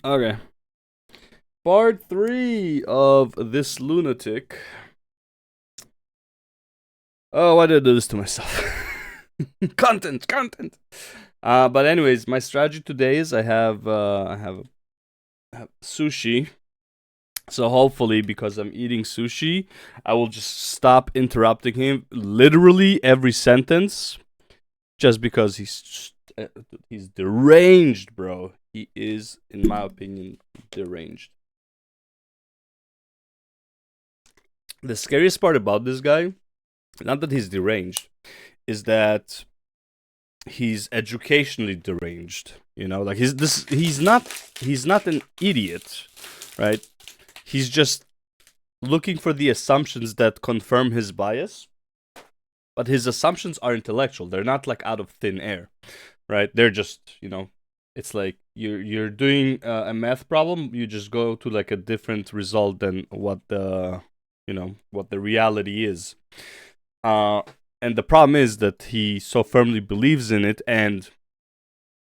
Okay. Part 3 of this lunatic. Oh, why did I do this to myself? content. But anyways, my strategy today is I have sushi. So hopefully, because I'm eating sushi, I will just stop interrupting him literally every sentence, just because he's deranged, bro. He is, in my opinion, deranged. The scariest part about this guy, not that he's deranged, is that he's educationally deranged. Like he's not an idiot, right? He's just looking for the assumptions that confirm his bias, but his assumptions are intellectual. They're not like out of thin air, right? They're just, it's like you're doing a math problem. You just go to like a different result than what the reality is. Uh, and the problem is that he so firmly believes in it, and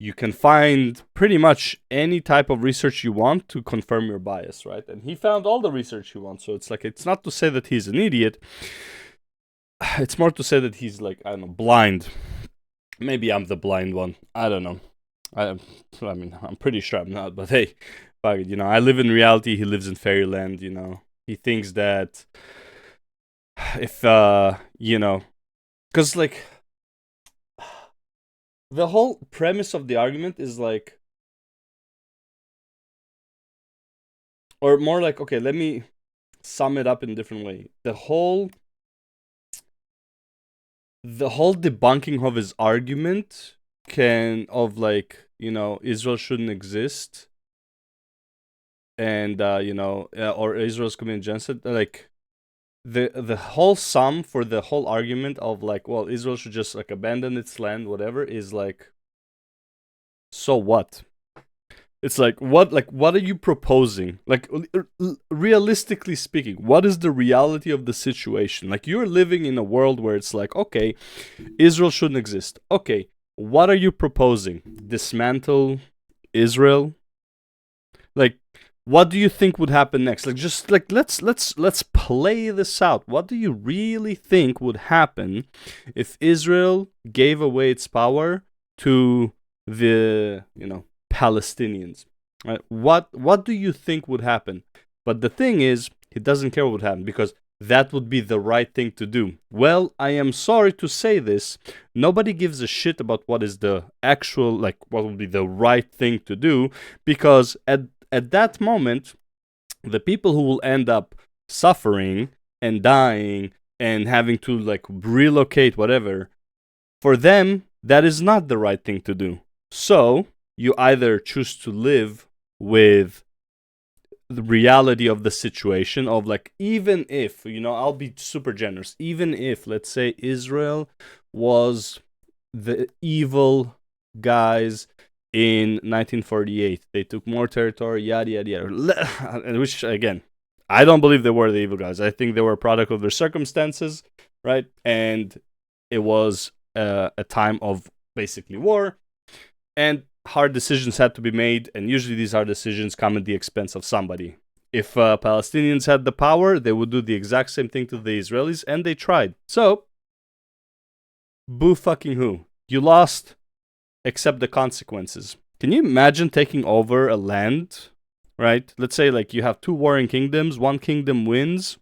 you can find pretty much any type of research you want to confirm your bias, right? And he found all the research he wants. So it's not to say that he's an idiot. It's more to say that he's like, I don't know, blind. Maybe I'm the blind one. I don't know. I mean, I'm pretty sure I'm not. But hey, fuck it, I live in reality. He lives in fairyland. He thinks that if because like the whole premise of the argument is like, or more like, okay, let me sum it up in a different way. The whole debunking of his argument of like, Israel shouldn't exist, and or Israel's committing genocide, like the whole sum for the whole argument of like, well, Israel should just like abandon its land, whatever, is like, so what? It's like, what are you proposing? Like, realistically speaking, what is the reality of the situation? Like, you're living in a world where it's like, okay, Israel shouldn't exist. Okay, what are you proposing? Dismantle Israel? Like, what do you think would happen next? Like, just like, let's play this out. What do you really think would happen if Israel gave away its power to the Palestinians? Right? What do you think would happen? But the thing is, he doesn't care what would happen, because that would be the right thing to do. Well, I am sorry to say this. Nobody gives a shit about what is the actual, like, what would be the right thing to do, because at that moment, the people who will end up suffering and dying and having to like relocate, whatever, for them, that is not the right thing to do. So you either choose to live with the reality of the situation of like, even if, I'll be super generous, even if, let's say, Israel was the evil guys in 1948, they took more territory, yada yada yada, which again, I don't believe they were the evil guys. I think they were a product of their circumstances, right? And it was a time of basically war, and hard decisions had to be made, and usually these hard decisions come at the expense of somebody. If Palestinians had the power, they would do the exact same thing to the Israelis, and they tried. So, boo fucking who? You lost, accept the consequences. Can you imagine taking over a land, right? Let's say like you have two warring kingdoms, one kingdom wins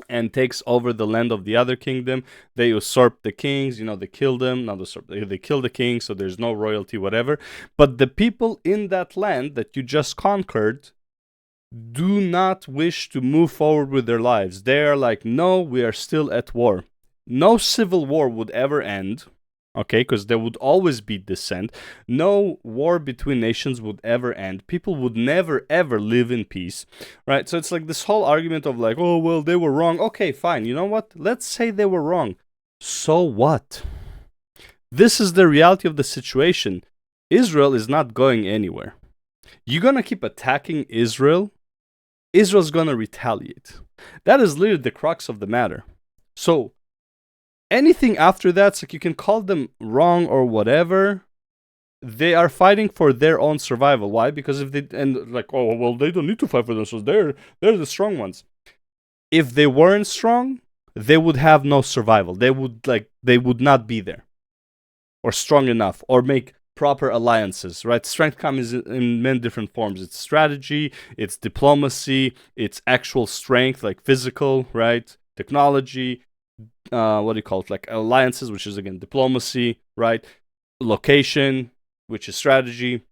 and takes over the land of the other kingdom. They usurp the kings, they kill them. Not usurp, they kill the king, so there's no royalty, whatever. But the people in that land that you just conquered do not wish to move forward with their lives. They are like, no, we are still at war. No civil war would ever end, okay, because there would always be dissent. No war between nations would ever end. People would never ever live in peace, right? So it's like this whole argument of like, oh, well, they were wrong. Okay, fine. You know what? Let's say they were wrong. So what? This is the reality of the situation. Israel is not going anywhere. You're gonna keep attacking Israel, Israel's gonna retaliate. That is literally the crux of the matter. So anything after that, it's like you can call them wrong or whatever. they are fighting for their own survival. Why? Because if they and like, oh well, they don't need to fight for themselves. They're the strong ones. If they weren't strong, they would have no survival. They would not be there, or strong enough, or make proper alliances. Right? Strength comes in many different forms. It's strategy, it's diplomacy, it's actual strength, like physical, right? Technology. What do you call it? Like alliances, which is again diplomacy, right? Location, which is strategy.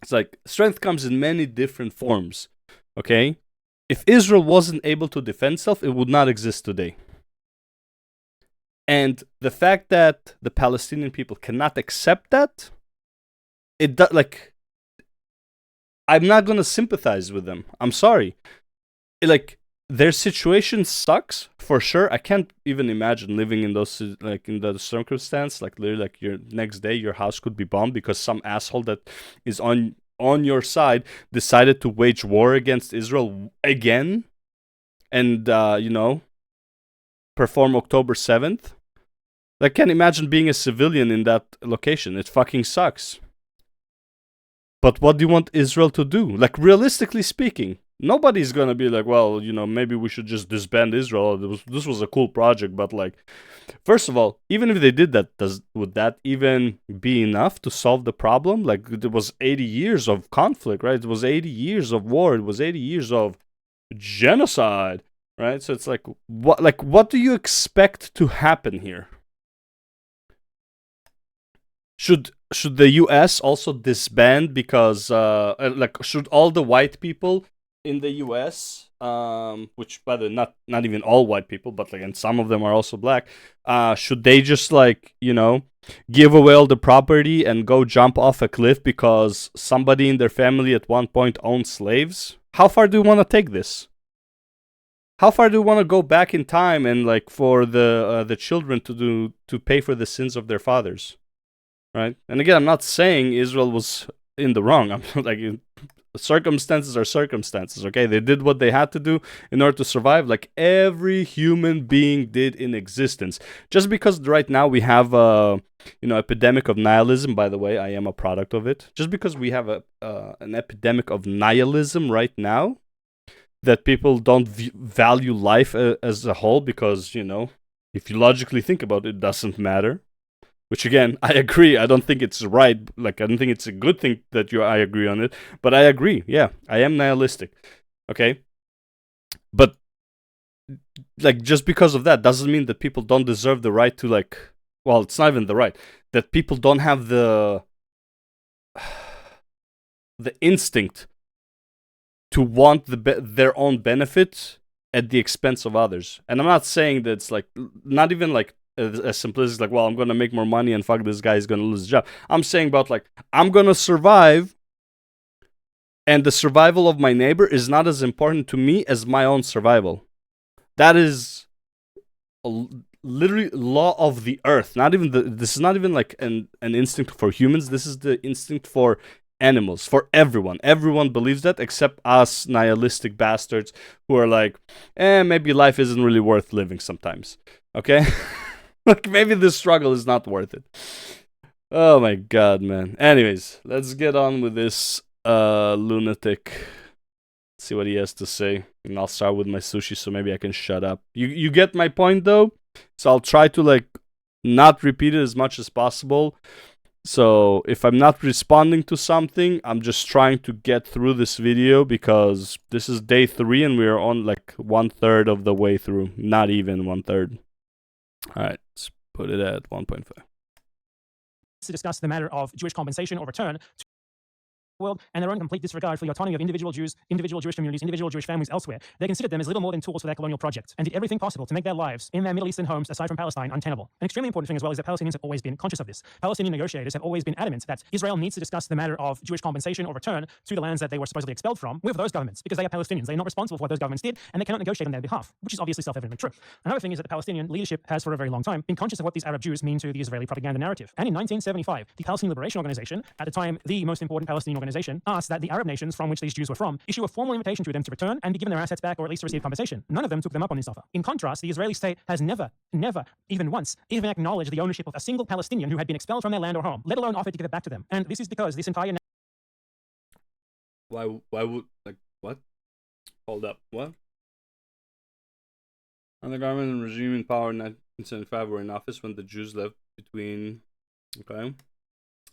It's like strength comes in many different forms. Okay? If Israel wasn't able to defend itself, it would not exist today. And the fact that the Palestinian people cannot accept that, like, I'm not gonna sympathize with them. I'm sorry. Like, their situation sucks for sure. I can't even imagine living in those in those circumstance. Like literally, like your next day, your house could be bombed because some asshole that is on your side decided to wage war against Israel again, and perform October 7th. I can't imagine being a civilian in that location. It fucking sucks. But what do you want Israel to do? Like, realistically speaking, nobody's gonna be like, well, maybe we should just disband Israel. This was a cool project, but like, first of all, even if they did that, would that even be enough to solve the problem? Like, it was 80 years of conflict, right? It was 80 years of war. It was 80 years of genocide, right? So it's like, what do you expect to happen here? Should the U.S. also disband because should all the white people in the U.S., which by the not even all white people, but like, and some of them are also black, should they just give away all the property and go jump off a cliff because somebody in their family at one point owned slaves? How far do you want to take this? How far do you want to go back in time and like for the children to pay for the sins of their fathers? Right? And again, I'm not saying Israel was in the wrong. I'm like, circumstances are circumstances, okay? They did what they had to do in order to survive, like every human being did in existence. Just because right now we have a epidemic of nihilism, by the way, I am a product of it. Just because we have an epidemic of nihilism right now, that people don't value life as a whole because, if you logically think about it, it doesn't matter. Which again, I agree. I don't think it's right. Like, I don't think it's a good thing that I agree on it. But I agree. Yeah, I am nihilistic. Okay? But, like, just because of that doesn't mean that people don't deserve the right to, like... Well, it's not even the right. That people don't have the instinct to want their own benefit at the expense of others. And I'm not saying that it's, like, not even, like, as simple as like, well, I'm gonna make more money and fuck this guy, is gonna lose his job. I'm saying about like, I'm gonna survive, and the survival of my neighbor is not as important to me as my own survival. That is literally law of the earth. This is not even like an instinct for humans. This is the instinct for animals, for everyone. Everyone believes that except us nihilistic bastards who are like, maybe life isn't really worth living sometimes. Okay? Like, maybe this struggle is not worth it. Oh my god, man. Anyways, let's get on with this lunatic. Let's see what he has to say. And I'll start with my sushi so maybe I can shut up. You get my point though? So I'll try to like not repeat it as much as possible. So if I'm not responding to something, I'm just trying to get through this video because this is day 3 and we're on like 1/3 of the way through. Not even 1/3. Alright, let's put it at 1.5. To discuss the matter of Jewish compensation or return to the world and their own complete disregard for the autonomy of individual Jews, individual Jewish communities, individual Jewish families elsewhere. They considered them as little more than tools for their colonial project and did everything possible to make their lives in their Middle Eastern homes, aside from Palestine, untenable. An extremely important thing as well is that Palestinians have always been conscious of this. Palestinian negotiators have always been adamant that Israel needs to discuss the matter of Jewish compensation or return to the lands that they were supposedly expelled from with those governments because they are Palestinians. They are not responsible for what those governments did and they cannot negotiate on their behalf, which is obviously self-evidently true. Another thing is that the Palestinian leadership has for a very long time been conscious of what these Arab Jews mean to the Israeli propaganda narrative. And in 1975, the Palestinian Liberation Organization, at the time the most important Palestinian Organization asked that the Arab nations from which these Jews were from issue a formal invitation to them to return and be given their assets back or at least to receive compensation. None of them took them up on this offer. In contrast, the Israeli state has never, even once, even acknowledged the ownership of a single Palestinian who had been expelled from their land or home, let alone offered to give it back to them. And this is because this entire... Why would, like, what? Hold up, what? And the government and regime in power in 1975 were in office when the Jews left between, okay.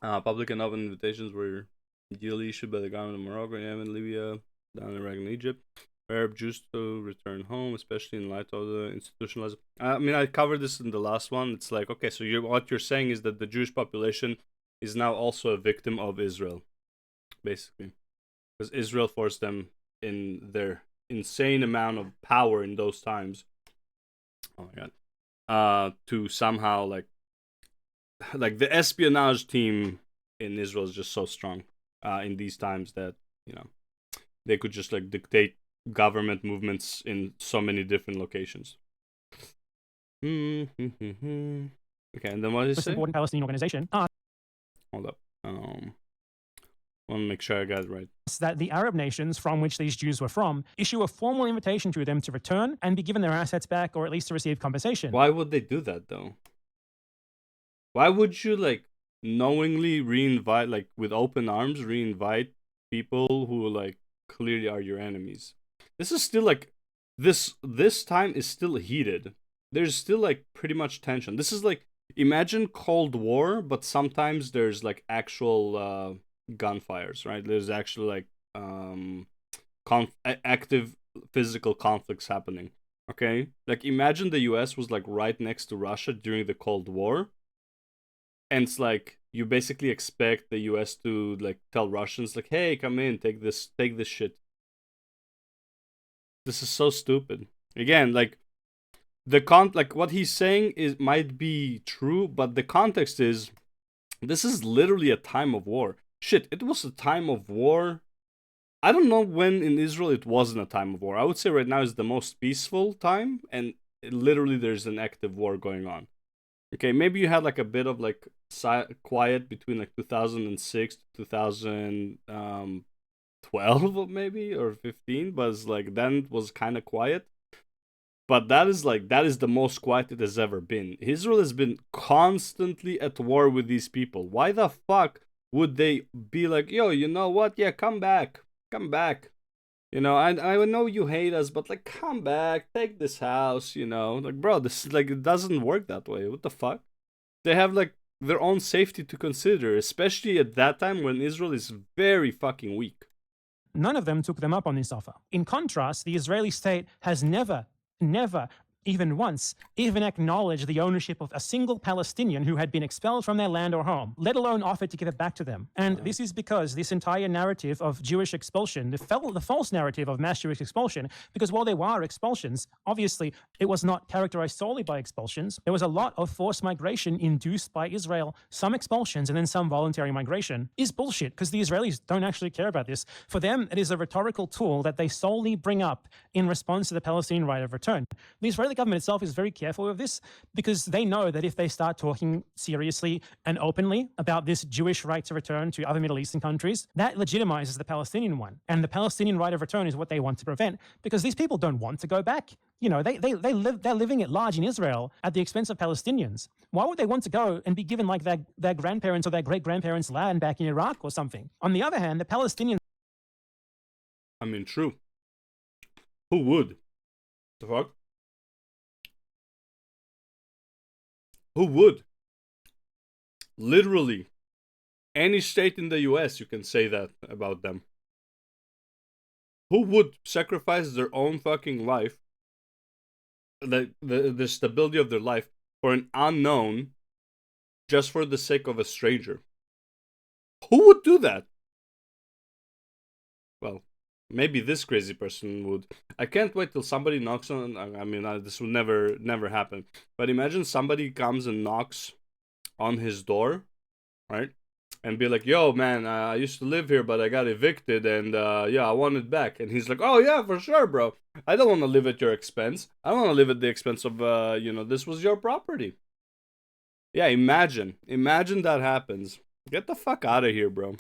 Public and open invitations were ideally issued by the government of Morocco, Yemen, Libya, down Iraq and Egypt. Arab Jews to return home, especially in light of the institutionalized... I mean, I covered this in the last one. It's like, okay, so what you're saying is that the Jewish population is now also a victim of Israel, basically. Because Israel forced them in their insane amount of power in those times. Oh my god. To somehow like the espionage team in Israel is just so strong in these times that, you know, they could just like dictate government movements in so many different locations. Okay, and then what is it? Important Palestinian organization. Hold up. I want to make sure I got it right. That the Arab nations from which these Jews were from issue a formal invitation to them to return and be given their assets back or at least to receive compensation. Why would they do that though? Why would you like knowingly re-invite, like with open arms, re-invite people who like clearly are your enemies? This is still like this time is still heated. There's still like pretty much tension. This is like, imagine Cold War, but sometimes there's like actual gunfires, right? There's actually like active physical conflicts happening. Okay, like imagine the US was like right next to Russia during the Cold War, and it's like you basically expect the US to like tell Russians like, hey, come in, take this shit. This is so stupid. Again, like like what he's saying might be true, but the context is this is literally a time of war. Shit, it was a time of war. I don't know when in Israel it wasn't a time of war. I would say right now is the most peaceful time, and literally there's an active war going on. Okay, maybe you had like a bit of like quiet between like 2006 to 2012 maybe, or 15, but it's like then it was kind of quiet. But that is the most quiet it has ever been. Israel has been constantly at war with these people. Why the fuck would they be like, yo, you know what? Yeah, come back. You know, I know you hate us, but like, come back, take this house, you know. Like, bro, this is like, it doesn't work that way. What the fuck? They have like their own safety to consider, especially at that time when Israel is very fucking weak. None of them took them up on this offer. In contrast, the Israeli state has never, even once, even acknowledged the ownership of a single Palestinian who had been expelled from their land or home, let alone offered to give it back to them. And this is because this entire narrative of Jewish expulsion, the false narrative of mass Jewish expulsion, because while there were expulsions, obviously it was not characterized solely by expulsions. There was a lot of forced migration induced by Israel, some expulsions and then some voluntary migration, is bullshit because the Israelis don't actually care about this. For them, it is a rhetorical tool that they solely bring up in response to the Palestinian right of return. The Israeli government itself is very careful of this because they know that if they start talking seriously and openly about this Jewish right to return to other Middle Eastern countries, that legitimizes the Palestinian one. And the Palestinian right of return is what they want to prevent because these people don't want to go back. You know, they're living at large in Israel at the expense of Palestinians. Why would they want to go and be given like their grandparents or their great-grandparents' land back in Iraq or something? On the other hand, the Palestinians... I mean, true. Who would? The fuck? Who would? Literally, any state in the US, you can say that about them. Who would sacrifice their own fucking life, the stability of their life, for an unknown, just for the sake of a stranger? Who would do that? Well, maybe this crazy person would. I can't wait till somebody knocks on... I mean, this will never happen. But imagine somebody comes and knocks on his door, right? And be like, yo, man, I used to live here, but I got evicted, and yeah, I want it back. And he's like, oh, yeah, for sure, bro. I don't want to live at your expense. I don't want to live at the expense of, you know, this was your property. Yeah, imagine that happens. Get the fuck out of here, bro.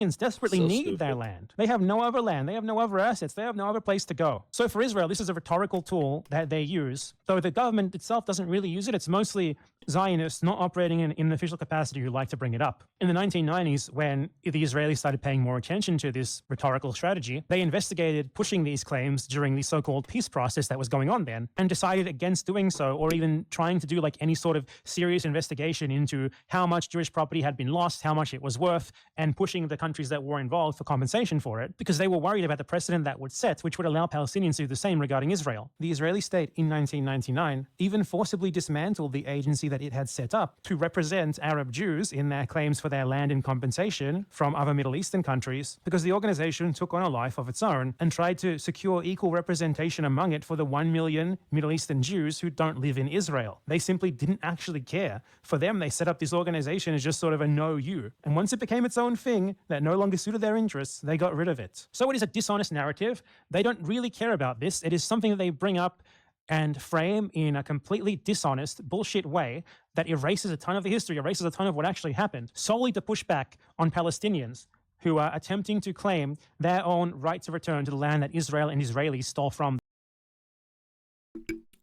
desperately So need their stupid. land. They have no other land. They have no other assets. They have no other place to go. So for Israel, this is a rhetorical tool that they use. Though the government itself doesn't really use it. It's mostly Zionists not operating in an official capacity who like to bring it up. In the 1990s, when the Israelis started paying more attention to this rhetorical strategy, they investigated pushing these claims during the so-called peace process that was going on then, and decided against doing so, or even trying to do like any sort of serious investigation into how much Jewish property had been lost, how much it was worth, and pushing the countries that were involved for compensation for it, because they were worried about the precedent that would set, which would allow Palestinians to do the same regarding Israel. The Israeli state in 1999 even forcibly dismantled the agency that it had set up to represent Arab Jews in their claims for their land and compensation from other Middle Eastern countries, because the organization took on a life of its own and tried to secure equal representation among it for the 1 million Middle Eastern Jews who don't live in Israel. They simply didn't actually care. For them, they set up this organization as just sort of a know you. And once it became its own thing that no longer suited their interests, they got rid of it. So it is a dishonest narrative. They don't really care about this. It is something that they bring up and frame in a completely dishonest, bullshit way that erases a ton of the history, erases a ton of what actually happened, solely to push back on Palestinians who are attempting to claim their own right to return to the land that Israel and Israelis stole from.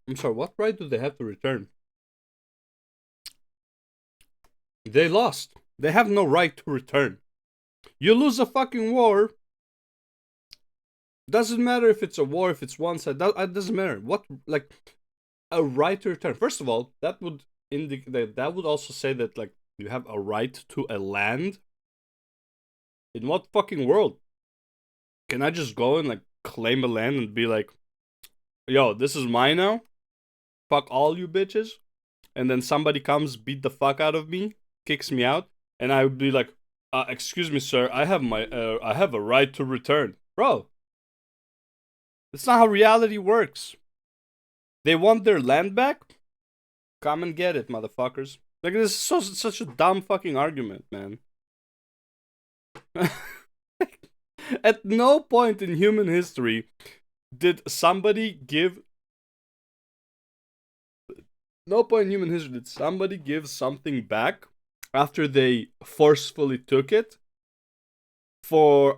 I'm sorry, what right do they have to return? They lost. They have no right to return. You lose a fucking war. Doesn't matter if it's a war, if it's one side. That doesn't matter. What, like, a right to return? First of all, that would indicate that would also say that like you have a right to a land. In what fucking world? Can I just go and like claim a land and be like, yo, this is mine now? Fuck all you bitches. And then somebody comes, beat the fuck out of me, kicks me out, and I would be like, excuse me, sir, I have a right to return. Bro, that's not how reality works. They want their land back? Come and get it, motherfuckers. Like, this is such a dumb fucking argument, man. At no point in human history did somebody give something back after they forcefully took it for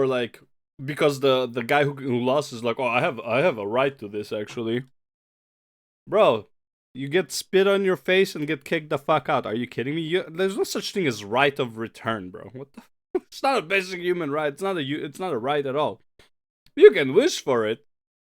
like, because the guy who lost is like, oh, I have a right to this actually. Bro, you get spit on your face and get kicked the fuck out. Are you kidding me? There's no such thing as right of return, bro. What the? It's not a basic human right. It's not a right at all. You can wish for it.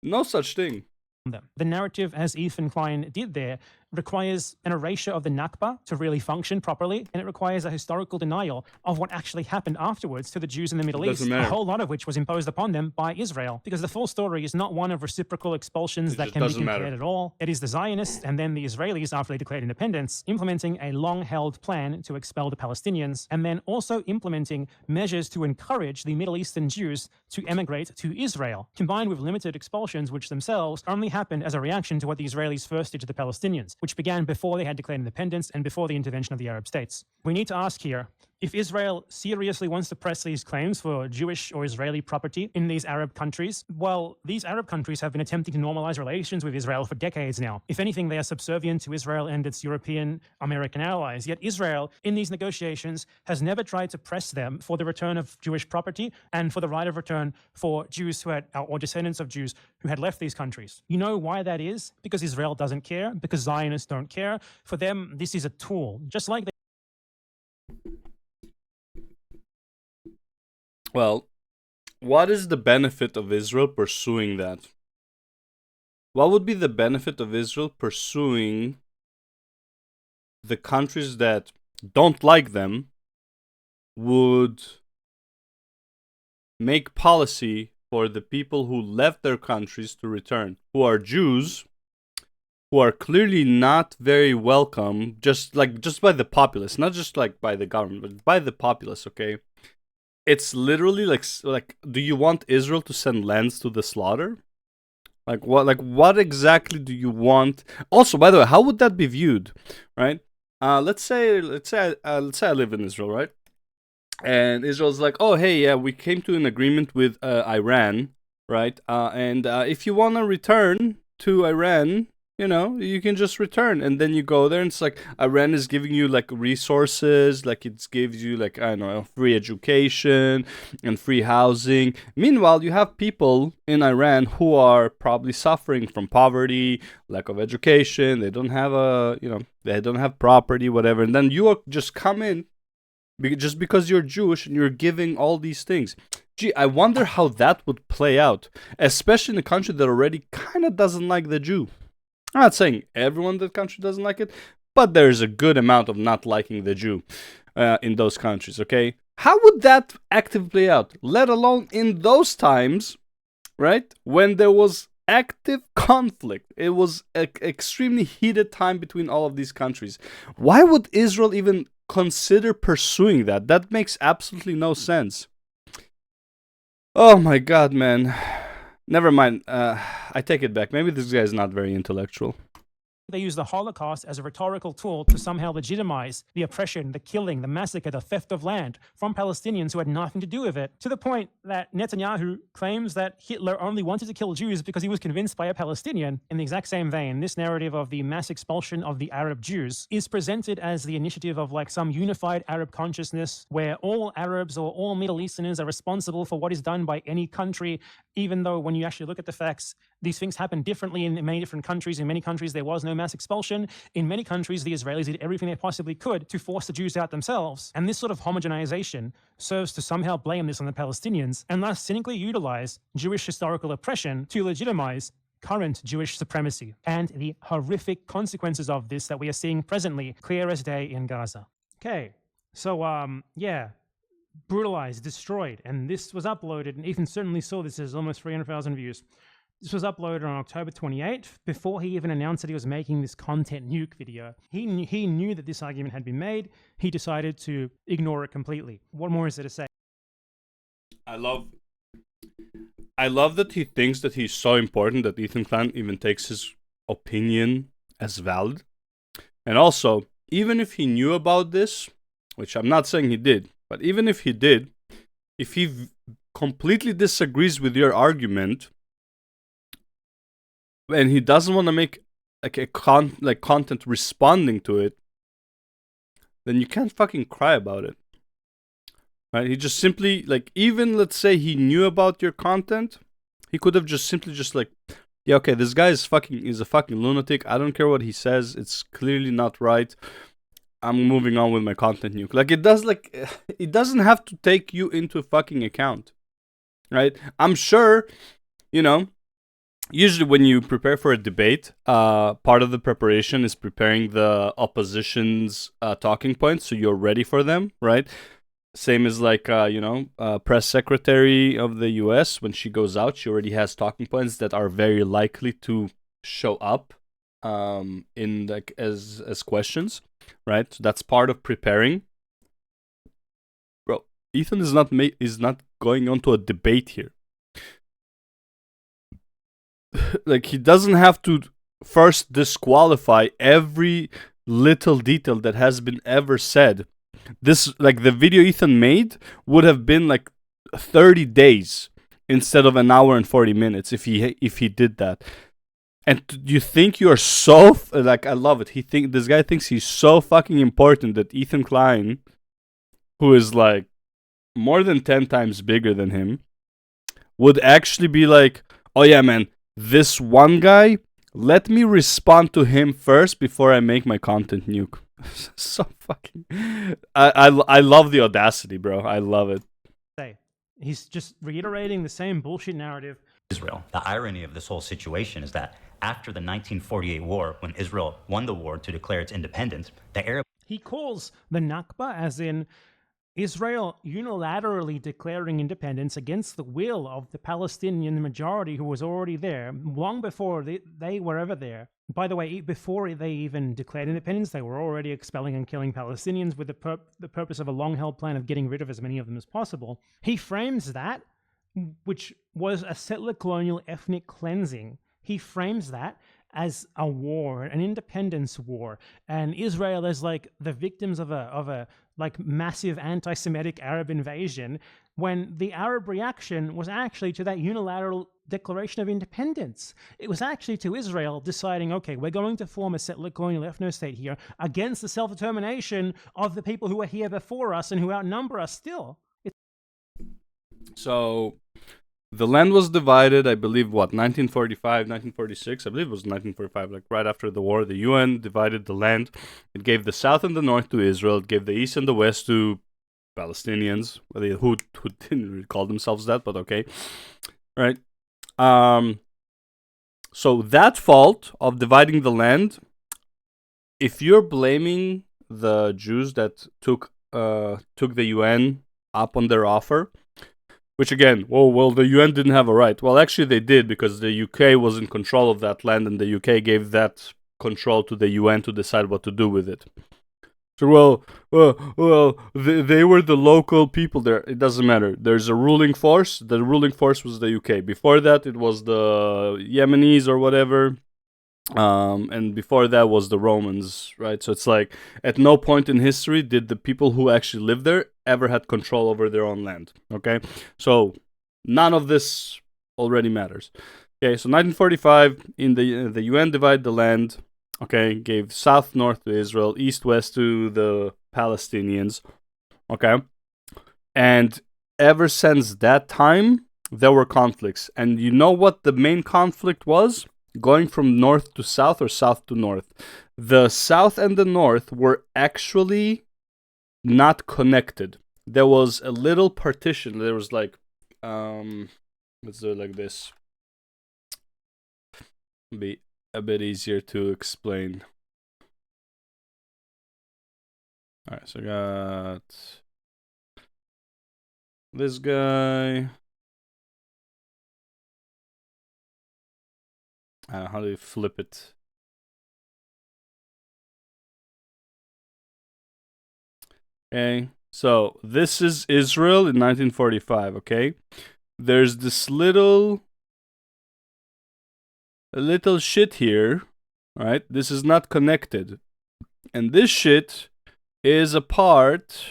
No such thing. Them. The narrative, as Ethan Klein did there, requires an erasure of the Nakba to really function properly, and it requires a historical denial of what actually happened afterwards to the Jews in the Middle East, a whole lot of which was imposed upon them by Israel, because the full story is not one of reciprocal expulsions that can be compared at all. It is the Zionists and then the Israelis, after they declared independence, implementing a long-held plan to expel the Palestinians, and then also implementing measures to encourage the Middle Eastern Jews to emigrate to Israel, combined with limited expulsions, which themselves only happened as a reaction to what the Israelis first did to the Palestinians, which began before they had declared independence and before the intervention of the Arab states. We need to ask here, if Israel seriously wants to press these claims for Jewish or Israeli property in these Arab countries, well, these Arab countries have been attempting to normalize relations with Israel for decades now. If anything, they are subservient to Israel and its European American allies. Yet Israel, in these negotiations, has never tried to press them for the return of Jewish property and for the right of return for Jews who had, or descendants of Jews who had left these countries. You know why that is? Because Israel doesn't care, because Zionists don't care. For them, this is a tool, just like they. Well, what is the benefit of Israel pursuing that? What would be the benefit of Israel pursuing the countries that don't like them would make policy for the people who left their countries to return, who are Jews, who are clearly not very welcome, just by the populace, not just like by the government, but by the populace, okay? It's literally like, do you want Israel to send lands to the slaughter? Like what exactly do you want? Also, by the way, how would that be viewed, right? Let's say I live in Israel, right? And Israel's like, oh hey, yeah, we came to an agreement with Iran, right? And if you want to return to Iran, you can just return, and then you go there, and it's like Iran is giving you like resources, like it gives you like, I don't know, free education and free housing. Meanwhile, you have people in Iran who are probably suffering from poverty, lack of education. They don't have they don't have property, whatever. And then you just come in just because you're Jewish and you're giving all these things. Gee, I wonder how that would play out, especially in a country that already kind of doesn't like the Jew. I'm not saying everyone in the country doesn't like it, but there's a good amount of not liking the Jew in those countries, okay? How would that actively play out? Let alone in those times, right, when there was active conflict. It was an extremely heated time between all of these countries. Why would Israel even consider pursuing that? That makes absolutely no sense. Oh my god, man. Never mind. I take it back. Maybe this guy is not very intellectual. They use the Holocaust as a rhetorical tool to somehow legitimize the oppression, the killing, the massacre, the theft of land from Palestinians who had nothing to do with it, to the point that Netanyahu claims that Hitler only wanted to kill Jews because he was convinced by a Palestinian. In the exact same vein, this narrative of the mass expulsion of the Arab Jews is presented as the initiative of like some unified Arab consciousness where all Arabs or all Middle Easterners are responsible for what is done by any country, even though when you actually look at the facts, these things happen differently in many different countries. In many countries, there was no mass expulsion. In many countries, the Israelis did everything they possibly could to force the Jews out themselves. And this sort of homogenization serves to somehow blame this on the Palestinians and thus cynically utilize Jewish historical oppression to legitimize current Jewish supremacy and the horrific consequences of this that we are seeing presently, clear as day in Gaza. Okay, so yeah, brutalized, destroyed, and this was uploaded, and Ethan certainly saw this as almost 300,000 views. This was uploaded on October 28th, before he even announced that he was making this content nuke video. He knew that this argument had been made. He decided to ignore it completely. What more is there to say? I love that he thinks that he's so important that Ethan Klein even takes his opinion as valid. And also, even if he knew about this, which I'm not saying he did, but even if he did, if he completely disagrees with your argument, and he doesn't want to make like content responding to it, then you can't fucking cry about it, right? He just simply, like, even let's say he knew about your content, he could have just simply just like, yeah, okay, this guy is a fucking lunatic. I don't care what he says. It's clearly not right. I'm moving on with my content nuke. Like, it doesn't have to take you into fucking account, right? I'm sure, usually when you prepare for a debate, part of the preparation is preparing the opposition's talking points so you're ready for them, right? Same as like, press secretary of the US, when she goes out, she already has talking points that are very likely to show up in like as questions, right? So that's part of preparing. Bro, Ethan is not going on to a debate here. Like, he doesn't have to first disqualify every little detail that has been ever said. This, like, the video Ethan made would have been like 30 days instead of an hour and 40 minutes if he did that. And you think you are so like, I love it. This guy thinks he's so fucking important that Ethan Klein, who is like more than 10 times bigger than him, would actually be like, oh yeah, man, this one guy, let me respond to him first before I make my content nuke. So fucking, I love the audacity, bro. I love it. He's just reiterating the same bullshit narrative. Israel. The irony of this whole situation is that after the 1948 war, when Israel won the war to declare its independence, the Arab... He calls the Nakba, as in Israel unilaterally declaring independence against the will of the Palestinian majority who was already there, long before they were ever there. By the way, before they even declared independence, they were already expelling and killing Palestinians with the purpose of a long-held plan of getting rid of as many of them as possible. He frames that, which was a settler colonial ethnic cleansing, he frames that as a war, an independence war, and Israel as like the victims of a like massive anti-Semitic Arab invasion, when the Arab reaction was actually to that unilateral declaration of independence. It was actually to Israel deciding, okay, we're going to form a settler colonial ethno state here against the self-determination of the people who were here before us and who outnumber us still. So the land was divided, I believe, 1945, 1946? I believe it was 1945, like right after the war. The UN divided the land. It gave the south and the north to Israel. It gave the east and the west to Palestinians, who didn't really call themselves that, but okay. Right? So that fault of dividing the land, if you're blaming the Jews that took the UN up on their offer, which again, well, the UN didn't have a right. Well, actually they did, because the UK was in control of that land, and the UK gave that control to the UN to decide what to do with it. So, they were the local people there. It doesn't matter. There's a ruling force. The ruling force was the UK. Before that, it was the Yemenis or whatever. And before that was the Romans, right? So it's like, at no point in history did the people who actually lived there ever had control over their own land, okay? So none of this already matters. Okay, so 1945, in the UN divided the land, okay, gave south, north to Israel, east, west to the Palestinians, okay? And ever since that time, there were conflicts. And you know what the main conflict was? Going from north to south or south to north. The south and the north were actually not connected. There was a little partition. There was like, let's do it like this. Be a bit easier to explain. Alright, so I got this guy. How do you flip it? Okay, so this is Israel in 1945, okay? There's this little shit here, right? This is not connected. And this shit is a part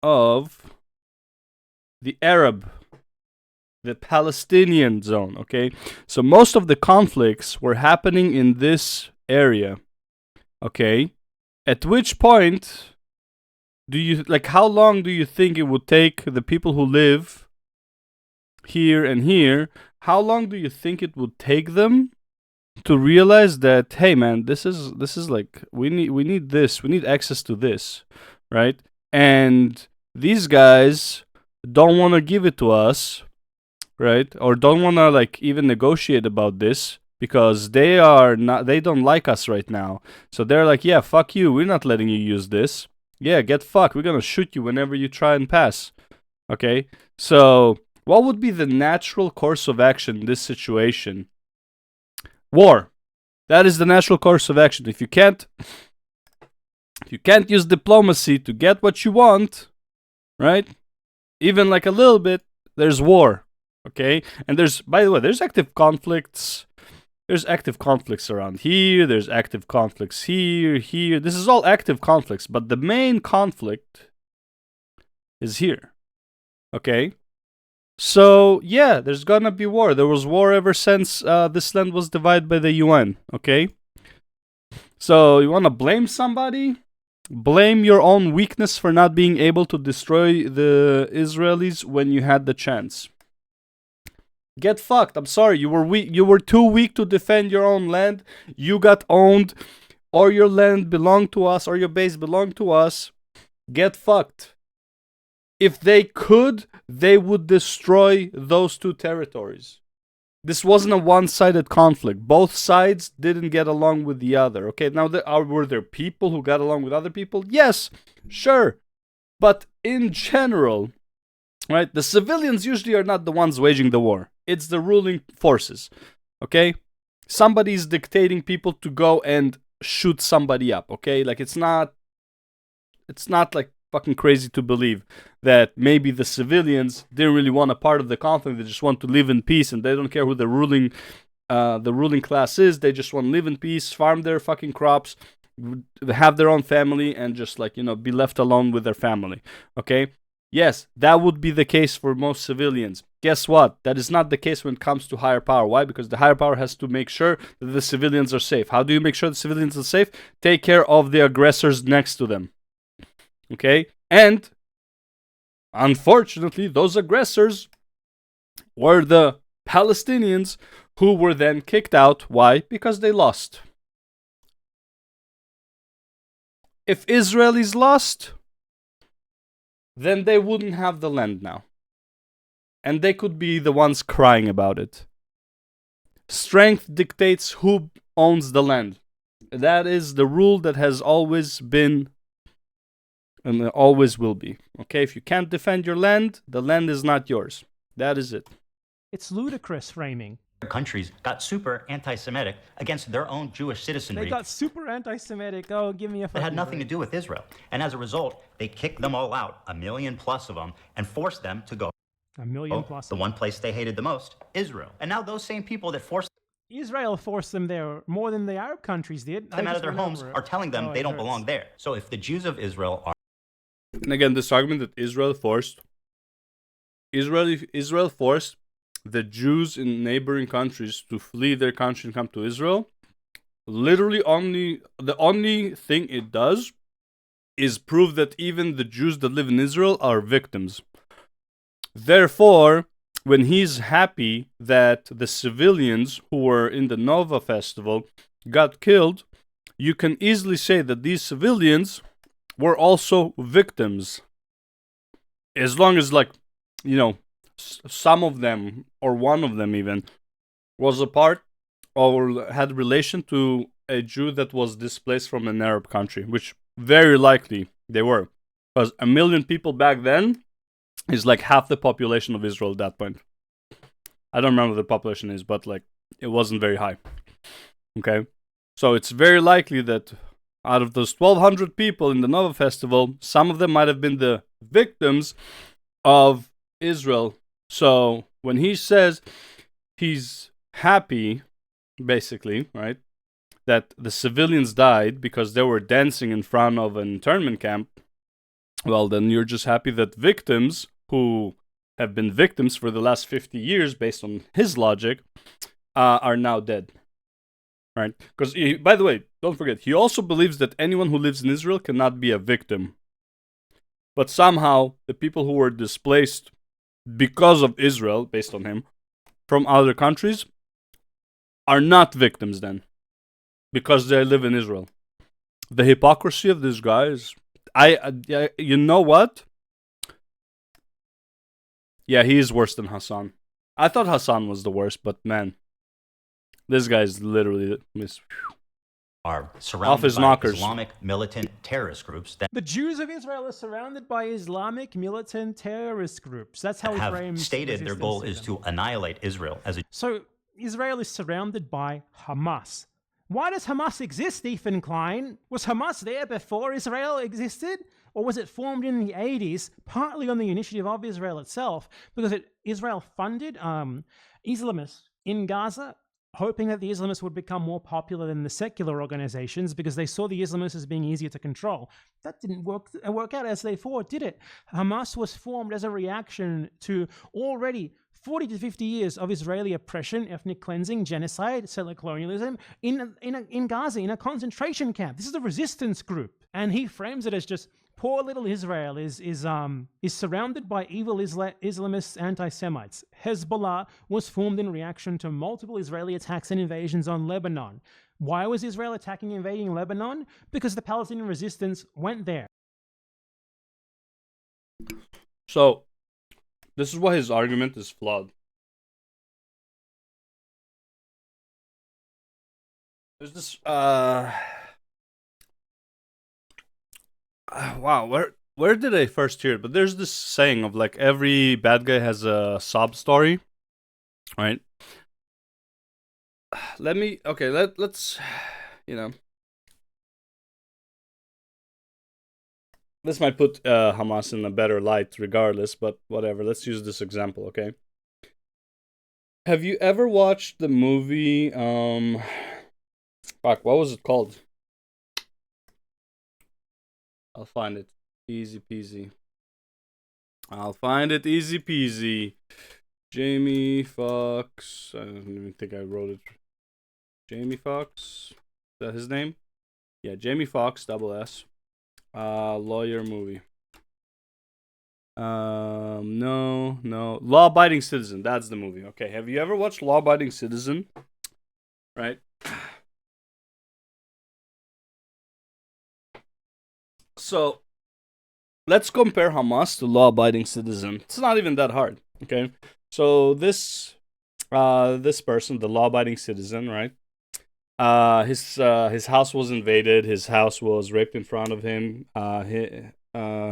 of the Palestinian zone, okay? So most of the conflicts were happening in this area, okay? At which point how long do you think it would take the people who live here and here, how long do you think it would take them to realize that, hey man, this is like, we need this, we need access to this, right? And these guys don't want to give it to us, right? Or don't want to like even negotiate about this, because they don't like us right now. So they're like, yeah, fuck you, we're not letting you use this. Yeah, get fucked. We're gonna shoot you whenever you try and pass. Okay? So what would be the natural course of action in this situation? War. That is the natural course of action. If you can't use diplomacy to get what you want, right? Even like a little bit, there's war. Okay? And by the way, there's active conflicts. There's active conflicts around here. There's active conflicts here. This is all active conflicts. But the main conflict is here. Okay? So, yeah, there's gonna be war. There was war ever since this land was divided by the UN. Okay? So, you wanna blame somebody? Blame your own weakness for not being able to destroy the Israelis when you had the chance. Get fucked. I'm sorry. You were weak. You were too weak to defend your own land. You got owned, or your land belonged to us, or your base belonged to us. Get fucked. If they could, they would destroy those two territories. This wasn't a one-sided conflict. Both sides didn't get along with the other. Okay, now were there people who got along with other people? Yes, sure. But in general, right, the civilians usually are not the ones waging the war. It's the ruling forces, okay? Somebody's dictating people to go and shoot somebody up, okay? Like, it's not like fucking crazy to believe that maybe the civilians didn't really want a part of the conflict. They just want to live in peace, and they don't care who the ruling class is. They just want to live in peace, farm their fucking crops, have their own family and just like, be left alone with their family. Okay? Yes, that would be the case for most civilians. Guess what? That is not the case when it comes to higher power. Why? Because the higher power has to make sure that the civilians are safe. How do you make sure the civilians are safe? Take care of the aggressors next to them. Okay? And unfortunately, those aggressors were the Palestinians, who were then kicked out. Why? Because they lost. If Israel is lost, then they wouldn't have the land now. And they could be the ones crying about it. Strength dictates who owns the land. That is the rule that has always been and always will be. Okay, if you can't defend your land, the land is not yours. That is it. It's ludicrous framing. Countries got super anti-Semitic against their own Jewish citizenry. They got super anti-Semitic. Oh, give me a fucking That had nothing to break. do with Israel. And as a result, they kicked them all out, 1 million plus of them, and forced them to go 1 million plus. the one place they hated the most, Israel. And now those same people that forced Israel forced them there more than the Arab countries did. them out of their homes are telling them they don't belong there. So if the Jews of Israel are And again, this argument that Israel forced the Jews in neighboring countries to flee their country and come to Israel, literally the only thing it does is prove that even the Jews that live in Israel are victims. Therefore, when he's happy that the civilians who were in the Nova festival got killed, you can easily say that these civilians were also victims. As long as, like, some of them, or one of them even, was a part or had relation to a Jew that was displaced from an Arab country, which very likely they were. Because 1 million people back then is like half the population of Israel at that point. I don't remember what the population is, but like it wasn't very high. Okay? So it's very likely that out of those 1,200 people in the Nova Festival, some of them might have been the victims of Israel. So when he says he's happy, basically, right, that the civilians died because they were dancing in front of an internment camp, well, then you're just happy that victims who have been victims for the last 50 years, based on his logic, are now dead. Right? Because, by the way, don't forget, he also believes that anyone who lives in Israel cannot be a victim. But somehow, the people who were displaced because of Israel, based on him, from other countries, are not victims then. Because they live in Israel. The hypocrisy of this guy is... you know what? Yeah, he is worse than Hassan. I thought Hassan was the worst, but man, this guy's literally are Off surrounded his by knockers. Islamic militant terrorist groups that The Jews of Israel are surrounded by Islamic militant terrorist groups. That's how he have frames stated their goal resistance is to them. to annihilate Israel as a So Israel is surrounded by Hamas. Why does Hamas exist, Ethan Klein? Was Hamas there before Israel existed? Or was it formed in the 80s, partly on the initiative of Israel itself, because Israel funded Islamists in Gaza, hoping that the Islamists would become more popular than the secular organizations because they saw the Islamists as being easier to control. That didn't work out as they thought, did it? Hamas was formed as a reaction to already 40 to 50 years of Israeli oppression, ethnic cleansing, genocide, settler colonialism in Gaza, in a concentration camp. This is a resistance group. And he frames it as just poor little Israel is surrounded by evil Islamist anti-Semites. Hezbollah was formed in reaction to multiple Israeli attacks and invasions on Lebanon. Why was Israel attacking and invading Lebanon? Because the Palestinian resistance went there. So, this is why his argument is flawed. There's this, wow, where did I first hear it? But there's this saying of like every bad guy has a sob story, right? Let's, this might put Hamas in a better light regardless, but whatever. Let's use this example, okay? Have you ever watched the movie, what was it called? I'll find it. Easy peasy. I'll find it easy peasy. Jamie Foxx. I don't even think I wrote it. Jamie Foxx. Is that his name? Yeah, Jamie Foxx, double S. Lawyer movie. No. Law Abiding Citizen. That's the movie. Okay, have you ever watched Law Abiding Citizen? Right. So, let's compare Hamas to Law Abiding Citizen. It's not even that hard. Okay. So this person, the Law Abiding Citizen, right? His house was invaded. His house was raped in front of him.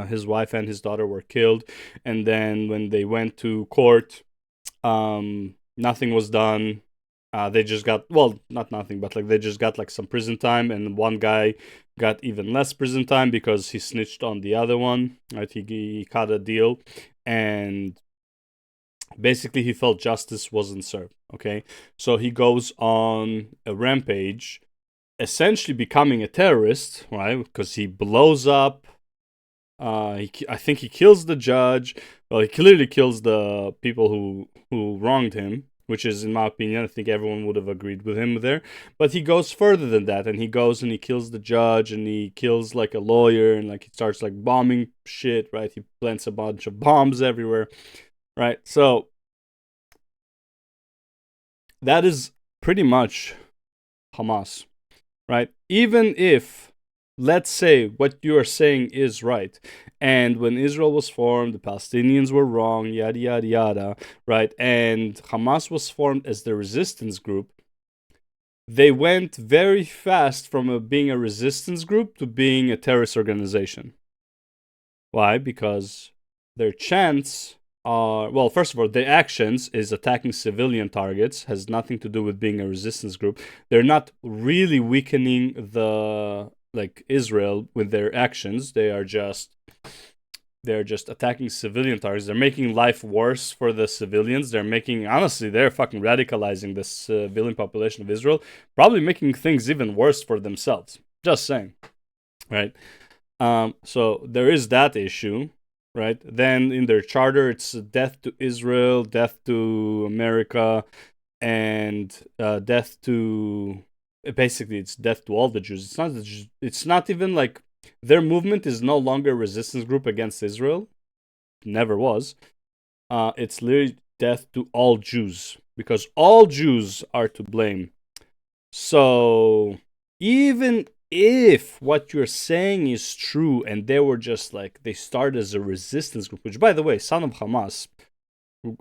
His wife and his daughter were killed. And then when they went to court, nothing was done. They just got, well, not nothing, but like they just got like some prison time, and one guy got even less prison time because he snitched on the other one. Right? He cut a deal, and basically he felt justice wasn't served. Okay, so he goes on a rampage, essentially becoming a terrorist, right? Because he blows up. I think he kills the judge. Well, he clearly kills the people who wronged him, which is, in my opinion, I think everyone would have agreed with him there. But he goes further than that, and he goes and he kills the judge, and he kills like a lawyer, and like he starts like bombing shit, right? He plants a bunch of bombs everywhere, right? So that is pretty much Hamas, right? Even if, let's say, what you are saying is right, and when Israel was formed, the Palestinians were wrong, yada, yada, yada, right? And Hamas was formed as the resistance group. They went very fast from being a resistance group to being a terrorist organization. Why? Because their chants are, well, first of all, their actions is attacking civilian targets, has nothing to do with being a resistance group. They're not really weakening the like Israel with their actions. They're just attacking civilian targets. They're making life worse for the civilians. Honestly, they're fucking radicalizing the civilian population of Israel, probably making things even worse for themselves. Just saying, right? So there is that issue, right? Then in their charter, it's death to Israel, death to America, and death to, basically it's death to all the Jews. It's not even like their movement is no longer a resistance group against Israel. Never was. It's literally death to all Jews, because all Jews are to blame. So even if what you're saying is true, and they were just like, they started as a resistance group, which, by the way, Son of Hamas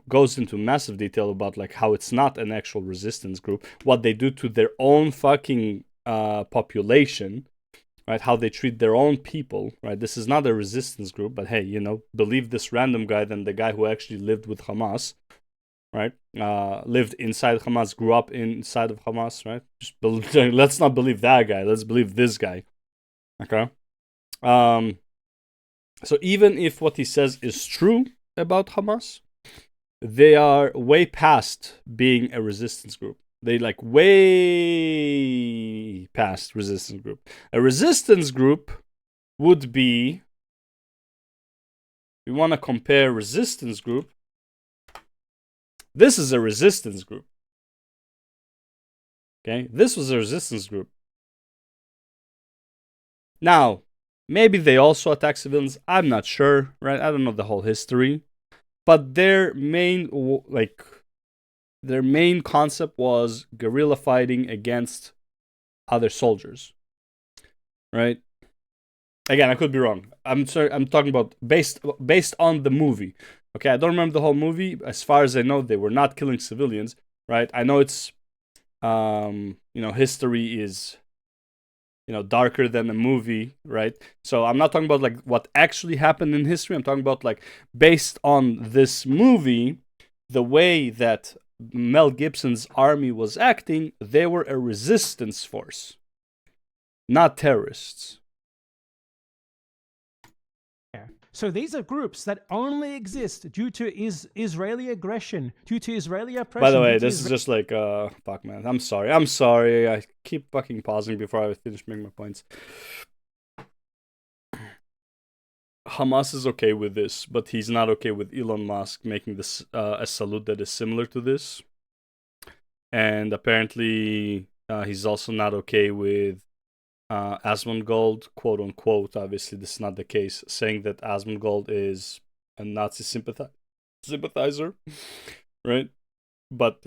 goes into massive detail about like how it's not an actual resistance group, what they do to their own fucking population, right? How they treat their own people, right? This is not a resistance group, but hey, believe this random guy than the guy who actually lived with Hamas, right? Lived inside Hamas, grew up inside of Hamas, right? Let's not believe that guy. Let's believe this guy. Okay. So even if what he says is true about Hamas, they are way past being a resistance group. They like way past resistance group. A resistance group would be, we want to compare resistance group. This is a resistance group. Okay, this was a resistance group. Now, maybe they also attack civilians. I'm not sure, right? I don't know the whole history, but their main concept was guerrilla fighting against other soldiers, right? Again, I could be wrong. I'm sorry. I'm talking about based on the movie. Okay, I don't remember the whole movie. As far as I know, they were not killing civilians, right? I know it's, history is, darker than the movie, right? So I'm not talking about like what actually happened in history. I'm talking about like based on this movie, the way that Mel Gibson's army was acting, they were a resistance force, not terrorists. So these are groups that only exist due to Israeli aggression, due to Israeli oppression. By the way, this is just like, fuck, man. I'm sorry. I keep fucking pausing before I finish making my points. Hamas is okay with this, but he's not okay with Elon Musk making this a salute that is similar to this. And apparently, he's also not okay with Asmongold, quote unquote. Obviously, this is not the case. Saying that Asmongold is a Nazi sympathizer, right? But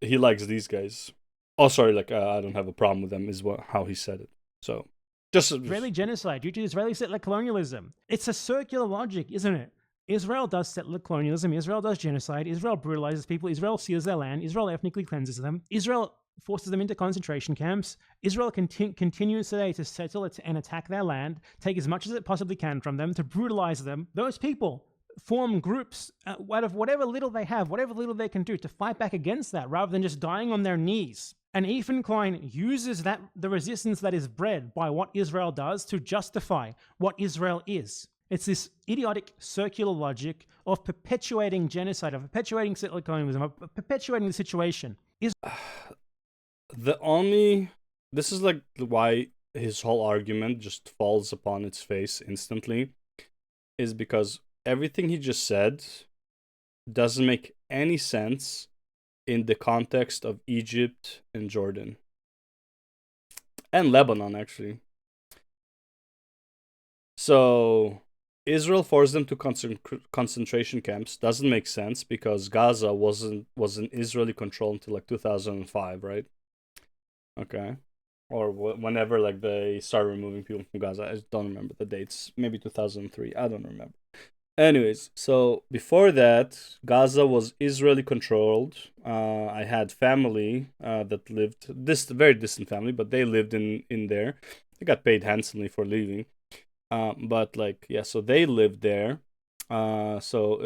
he likes these guys. Oh, sorry. Like I don't have a problem with them. Is how he said it. So just Israeli genocide due to Israeli settler colonialism. It's a circular logic, isn't it? Israel does settler colonialism. Israel does genocide. Israel brutalizes people. Israel seals their land. Israel ethnically cleanses them. Israel forces them into concentration camps. Israel continues today to settle and attack their land, take as much as it possibly can from them, to brutalize them. Those people form groups out of whatever little they have, whatever little they can do to fight back against that rather than just dying on their knees. And Ethan Klein uses the resistance that is bred by what Israel does to justify what Israel is. It's this idiotic circular logic of perpetuating genocide, of perpetuating settler colonialism, of perpetuating the situation. This is like why his whole argument just falls upon its face instantly, is because everything he just said doesn't make any sense in the context of Egypt and Jordan. And Lebanon, actually. So, Israel forced them to concentration camps. Doesn't make sense because Gaza wasn't Israeli control until like 2005, right? Okay. Or whenever like they started removing people from Gaza. I don't remember the dates. Maybe 2003. I don't remember. Anyways, so before that, Gaza was Israeli controlled. I had family that lived, this very distant family, but they lived in there. They got paid handsomely for leaving. But like, yeah, so they lived there. So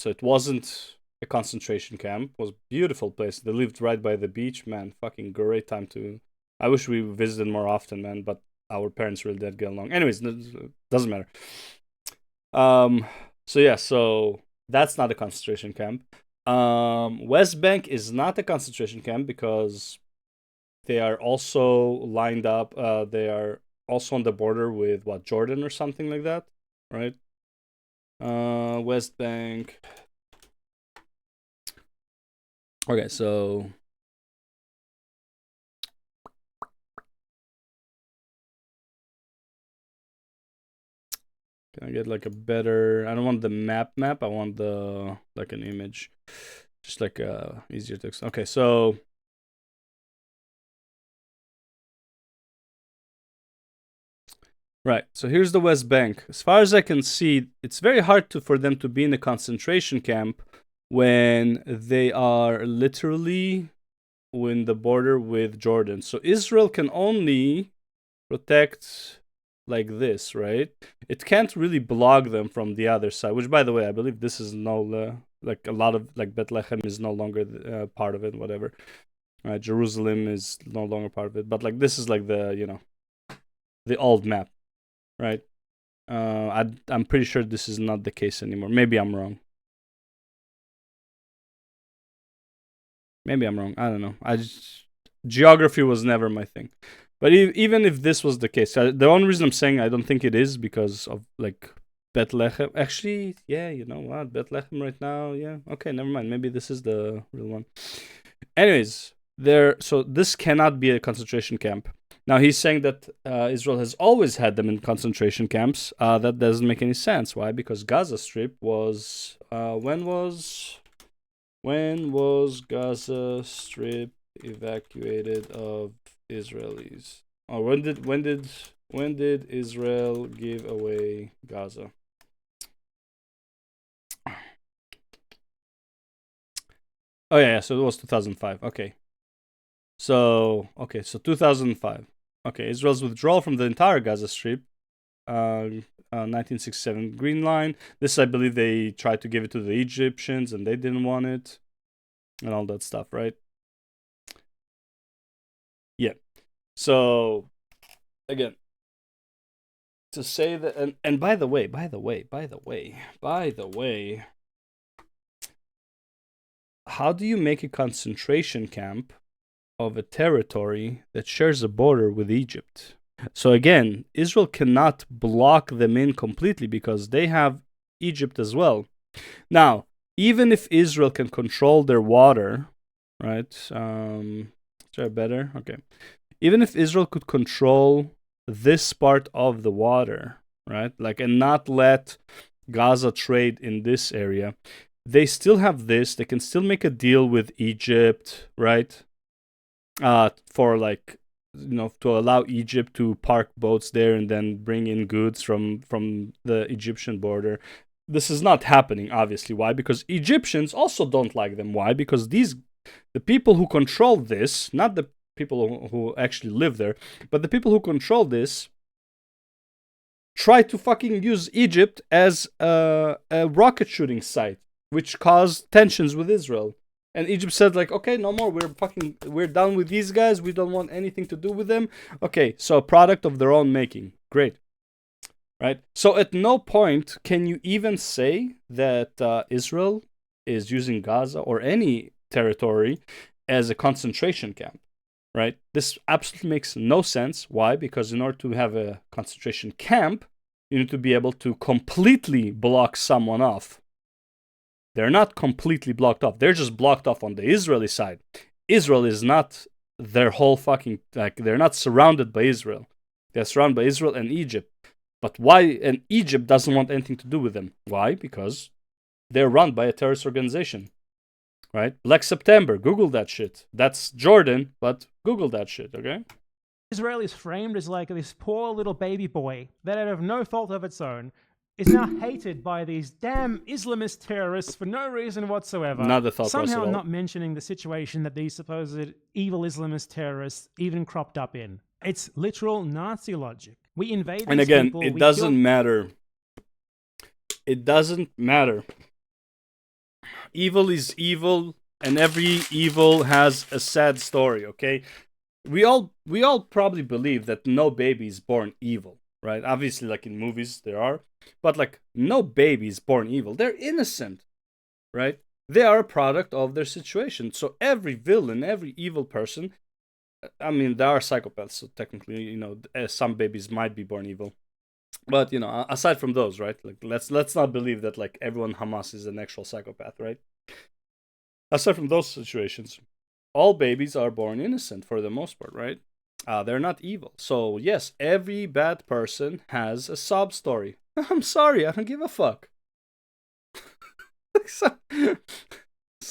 it wasn't a concentration camp. It was a beautiful place. They lived right by the beach, man. Fucking great time to. I wish we visited more often, man. But our parents really did get along. Anyways, doesn't matter. So yeah, so that's not a concentration camp. West Bank is not a concentration camp because they are also lined up. They are also on the border with what, Jordan or something like that, right? West Bank. Okay, so can I get like a better? I don't want the map. I want the like an image, just like easier text. Okay, so right. So here's the West Bank. As far as I can see, it's very hard for them to be in a concentration camp when they are literally in the border with Jordan. So Israel can only protect like this, right? It can't really block them from the other side, which, by the way, I believe this is like a lot of like Bethlehem is no longer part of it, whatever. Jerusalem is no longer part of it, but like this is like the the old map, right? I'm pretty sure this is not the case anymore. Maybe I'm wrong. I don't know. Geography was never my thing. But even if this was the case, the only reason I'm saying I don't think it is because of like Bethlehem. Actually, yeah, you know what? Bethlehem right now, yeah. Okay, never mind. Maybe this is the real one. Anyways, so this cannot be a concentration camp. Now he's saying that Israel has always had them in concentration camps. That doesn't make any sense. Why? Because Gaza Strip was when was Gaza Strip evacuated of Israelis? Oh, when did Israel give away Gaza? Oh yeah, so it was 2005. Okay. So 2005. Okay, Israel's withdrawal from the entire Gaza Strip, 1967 Green Line. This, I believe, they tried to give it to the Egyptians and they didn't want it, and all that stuff, right? Yeah. So again, to say that, and by the way, how do you make a concentration camp of a territory that shares a border with Egypt? So again, Israel cannot block them in completely because they have Egypt as well. Now, even if Israel can control their water, right? Try better. Okay. Even if Israel could control this part of the water, right? Like, and not let Gaza trade in this area, they still have this. They can still make a deal with Egypt, right? For like, to allow Egypt to park boats there and then bring in goods from the Egyptian border. This is not happening, obviously. Why? Because Egyptians also don't like them. Why? Because the people who control this, not the people who actually live there, but the people who control this, try to fucking use Egypt as a rocket shooting site, which caused tensions with Israel. And Egypt said, like, okay, no more. We're done with these guys. We don't want anything to do with them. Okay, so a product of their own making. Great. Right? So at no point can you even say that Israel is using Gaza or any territory as a concentration camp. Right? This absolutely makes no sense. Why? Because in order to have a concentration camp, you need to be able to completely block someone off. They're not completely blocked off. They're just blocked off on the Israeli side. Israel is not their whole fucking, like, they're not surrounded by Israel. They're surrounded by Israel and Egypt. But why? And Egypt doesn't want anything to do with them. Why? Because they're run by a terrorist organization. Right? Black September. Google that shit. That's Jordan, but Google that shit, okay? Israel is framed as like this poor little baby boy that, out of no fault of its own, is now hated by these damn Islamist terrorists for no reason whatsoever. Not the thought process Somehow at all. not mentioning the situation that these supposed evil Islamist terrorists even cropped up in. It's literal Nazi logic. We invade these And again, people, it we doesn't kill- matter. It doesn't matter. Evil is evil, and every evil has a sad story, okay? We all probably believe that no baby is born evil, right? Obviously, like in movies, there are. But like, no baby is born evil. They're innocent, right? They are a product of their situation. So every villain, every evil person, I mean, there are psychopaths, so technically, some babies might be born evil. But aside from those, right? Like, let's not believe that like everyone Hamas is an actual psychopath, right? Aside from those situations, all babies are born innocent for the most part, right? They're not evil. So yes, every bad person has a sob story. I'm sorry, I don't give a fuck. It's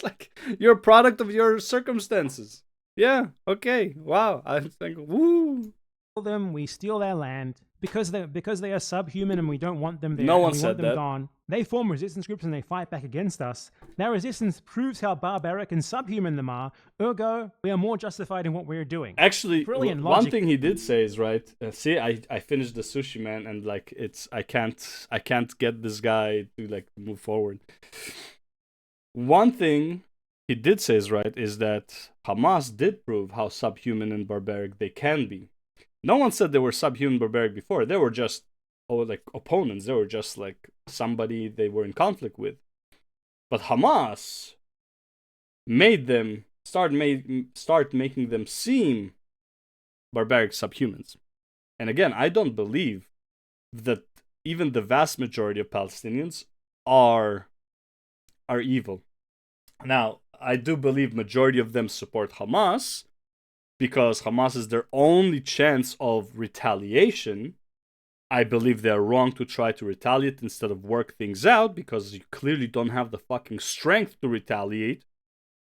like you're a product of your circumstances. Yeah, okay, wow. I think, woo. them, we steal their land because they are subhuman and we don't want them there. No one and we said want them that. gone. They form resistance groups and they fight back against us. Their resistance proves how barbaric and subhuman them are. Ergo, we are more justified in what we're doing. Actually, Brilliant one logic. thing he did say is right. See, I finished the sushi, man, and like I can't get this guy to like move forward. One thing he did say is right is that Hamas did prove how subhuman and barbaric they can be. No one said they were subhuman barbaric before. They were just like opponents. They were just like somebody they were in conflict with. But Hamas made them start making them seem barbaric subhumans. And again, I don't believe that even the vast majority of Palestinians are evil. Now, I do believe majority of them support Hamas because Hamas is their only chance of retaliation. I believe they're wrong to try to retaliate instead of work things out because you clearly don't have the fucking strength to retaliate.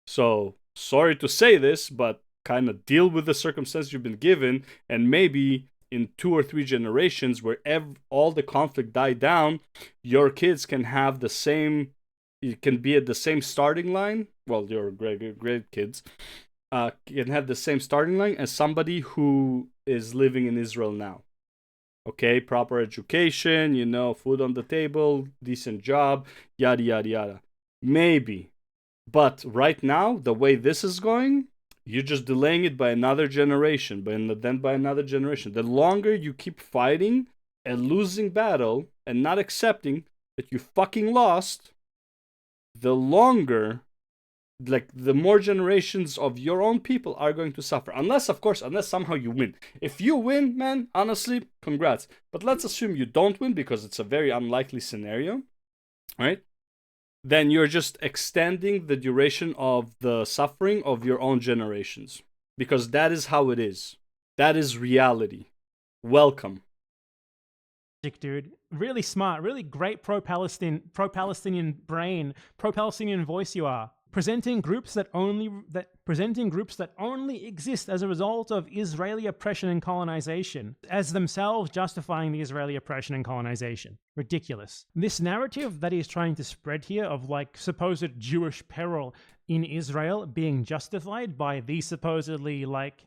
So, sorry to say this, but kind of deal with the circumstances you've been given, and maybe in 2 or 3 generations where all the conflict died down, your kids can have the same, you can be at the same starting line. Well, your great kids can have the same starting line as somebody who is living in Israel now. Okay, proper education, food on the table, decent job, yada, yada, yada. Maybe. But right now, the way this is going, you're just delaying it by another generation, then by another generation. The longer you keep fighting a losing battle and not accepting that you fucking lost, the longer like the more generations of your own people are going to suffer, unless somehow you win. If you win, man, honestly, congrats. But let's assume you don't win, because it's a very unlikely scenario, right? Then you're just extending the duration of the suffering of your own generations, because that is how it is. That is reality. Welcome. Dude, really smart, really great pro-Palestinian brain, pro-Palestinian voice you are. Presenting groups that only exist as a result of Israeli oppression and colonization, as themselves justifying the Israeli oppression and colonization. Ridiculous. This narrative that he's trying to spread here of like supposed Jewish peril in Israel being justified by these supposedly like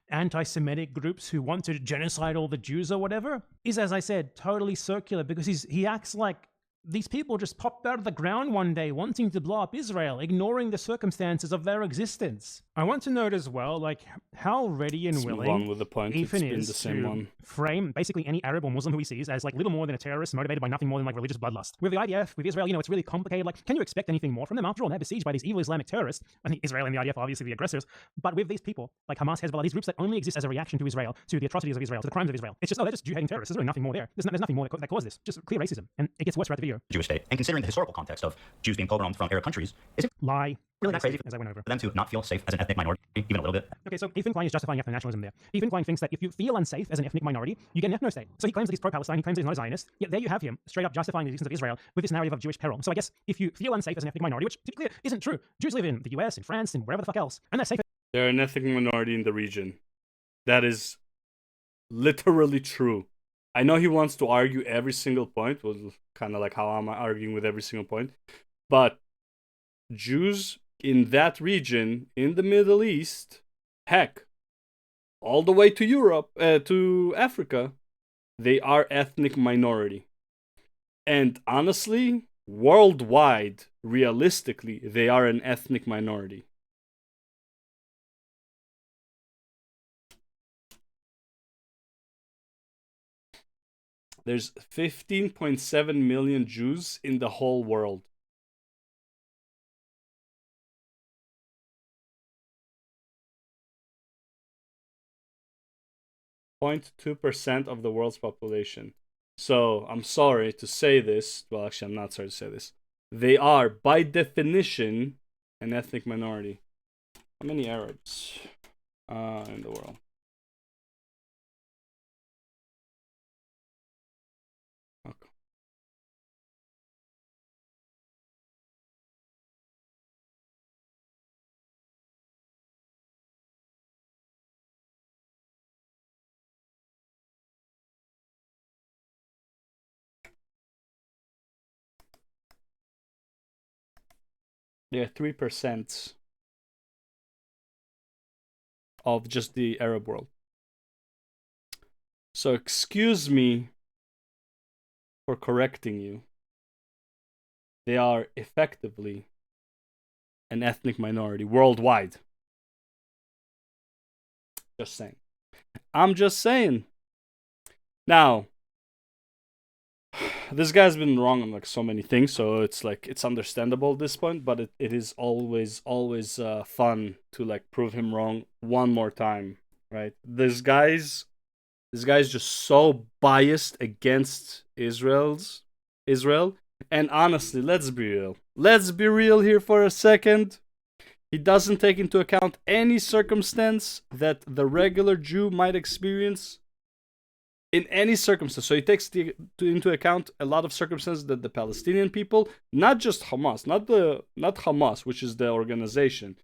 anti-Semitic groups who want to genocide all the Jews or whatever, is, as I said, totally circular, because he acts like these people just popped out of the ground one day wanting to blow up Israel, ignoring the circumstances of their existence. I want to note as well, like, how ready and Let's move willing on with the point. Ethan It's been is the same to one. frame basically any Arab or Muslim who he sees as like little more than a terrorist motivated by nothing more than like religious bloodlust. With the IDF, with Israel, it's really complicated. Like, can you expect anything more from them? After all, they're besieged by these evil Islamic terrorists. I think Israel and the IDF are obviously the aggressors. But with these people, like Hamas, Hezbollah, these groups that only exist as a reaction to Israel, to the atrocities of Israel, to the crimes of Israel, it's just, they're just Jew-hating terrorists. There's really nothing more there. There's nothing more that caused this. Just clear racism. And it gets worse throughout the video. Jewish state, and considering the historical context of Jews being pogromed from Arab countries, is it Lie. really that crazy As I went over. for them to not feel safe as an ethnic minority, even a little bit? Okay, so Ethan Klein is justifying ethno-nationalism there. Ethan Klein thinks that if you feel unsafe as an ethnic minority, you get an ethno-state. So he claims that he's pro-Palestine, he claims that he's not a Zionist, yet there you have him, straight up justifying the existence of Israel with this narrative of Jewish peril. So I guess if you feel unsafe as an ethnic minority, which, to be clear, isn't true. Jews live in the US, in France, and wherever the fuck else, and they're safe. They're an ethnic minority in the region. That is literally true. I know he wants to argue every single point, was kind of like how I'm arguing with every single point, but Jews in that region, in the Middle East, heck, all the way to Europe, to Africa, they are ethnic minority. And honestly, worldwide, realistically, they are an ethnic minority. There's 15.7 million Jews in the whole world. .2% of the world's population. So I'm sorry to say this. Well, actually, I'm not sorry to say this. They are, by definition, an ethnic minority. How many Arabs in the world? Okay. They're 3% of just the Arab world. So excuse me for correcting you. They are effectively an ethnic minority worldwide. Just saying. I'm just saying. Now, this guy's been wrong on like so many things, so it's like it's understandable at this point, but it is always fun to like prove him wrong one more time, right? This guy's just so biased against Israel. And honestly, let's be real. Let's be real here for a second. He doesn't take into account any circumstance that the regular Jew might experience in any circumstance. So he takes into account a lot of circumstances that the Palestinian people, not just Hamas, not Hamas, which is the organization,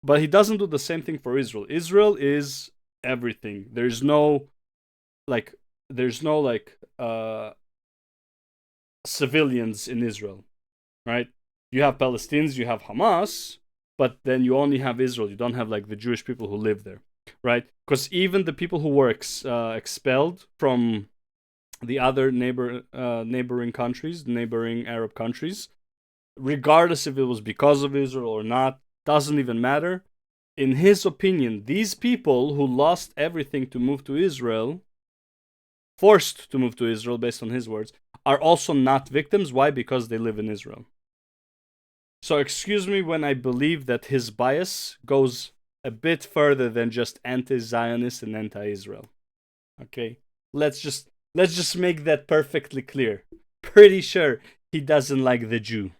but he doesn't do the same thing for Israel. Israel is everything. There's no civilians in Israel, right? You have Palestinians, you have Hamas, but then you only have Israel. You don't have like the Jewish people who live there, right? Because even the people who were expelled from the other neighboring countries, neighboring Arab countries, regardless if it was because of Israel or not, doesn't even matter. In his opinion, these people who lost everything to move to Israel, forced to move to Israel based on his words, are also not victims. Why? Because they live in Israel. So excuse me when I believe that his bias goes a bit further than just anti-Zionist and anti-Israel. Okay, let's just make that perfectly clear. Pretty sure he doesn't like the Jew.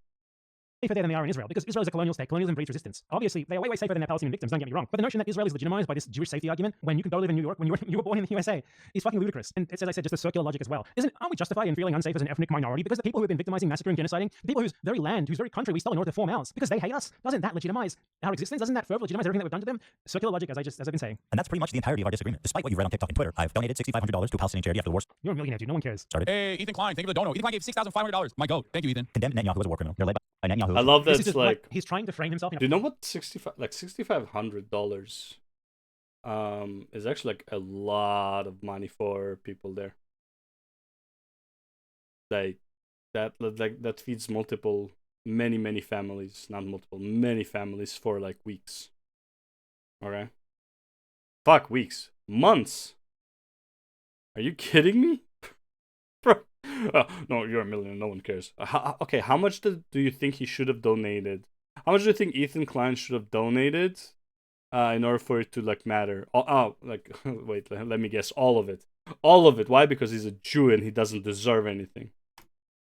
Safer there than they are in Israel, because Israel is a colonial state. Colonialism breeds resistance. Obviously, they are way, way safer than their Palestinian victims, don't get me wrong. But the notion that Israel is legitimized by this Jewish safety argument when you can go live in New York when you were born in the USA is fucking ludicrous. And it's, as I said, just a circular logic as well. Aren't we justified in feeling unsafe as an ethnic minority because the people who have been victimizing, massacring, genociding, the people whose very land, whose very country we stole in order to form ours, because they hate us, doesn't that legitimize our existence? Doesn't that further legitimize everything that we've done to them? Circular logic, as I've been saying. And that's pretty much the entirety of our disagreement. Despite what you read on TikTok and Twitter, I've donated $6,500 to a Palestinian charity after the war You're a millionaire, dude. No one cares. started. Hey, Ethan Klein, thank you for the dono. Ethan Klein gave $6,500. My goat. Thank you, Ethan. Condemned Netanyahu as a war criminal. They're led by Netanyahu. I love that This is it's just like, he's trying to frame himself in do you know what $6,500 is actually like a lot of money for people there. Like that feeds many families, not multiple, many families for like weeks. Okay. Fuck, weeks, months. Are you kidding me? Bro. No, you're a millionaire. No one cares. Okay, how much do you think he should have donated? How much do you think Ethan Klein should have donated in order for it to like matter? Like wait, let me guess. All of it. All of it. Why? Because he's a Jew and he doesn't deserve anything.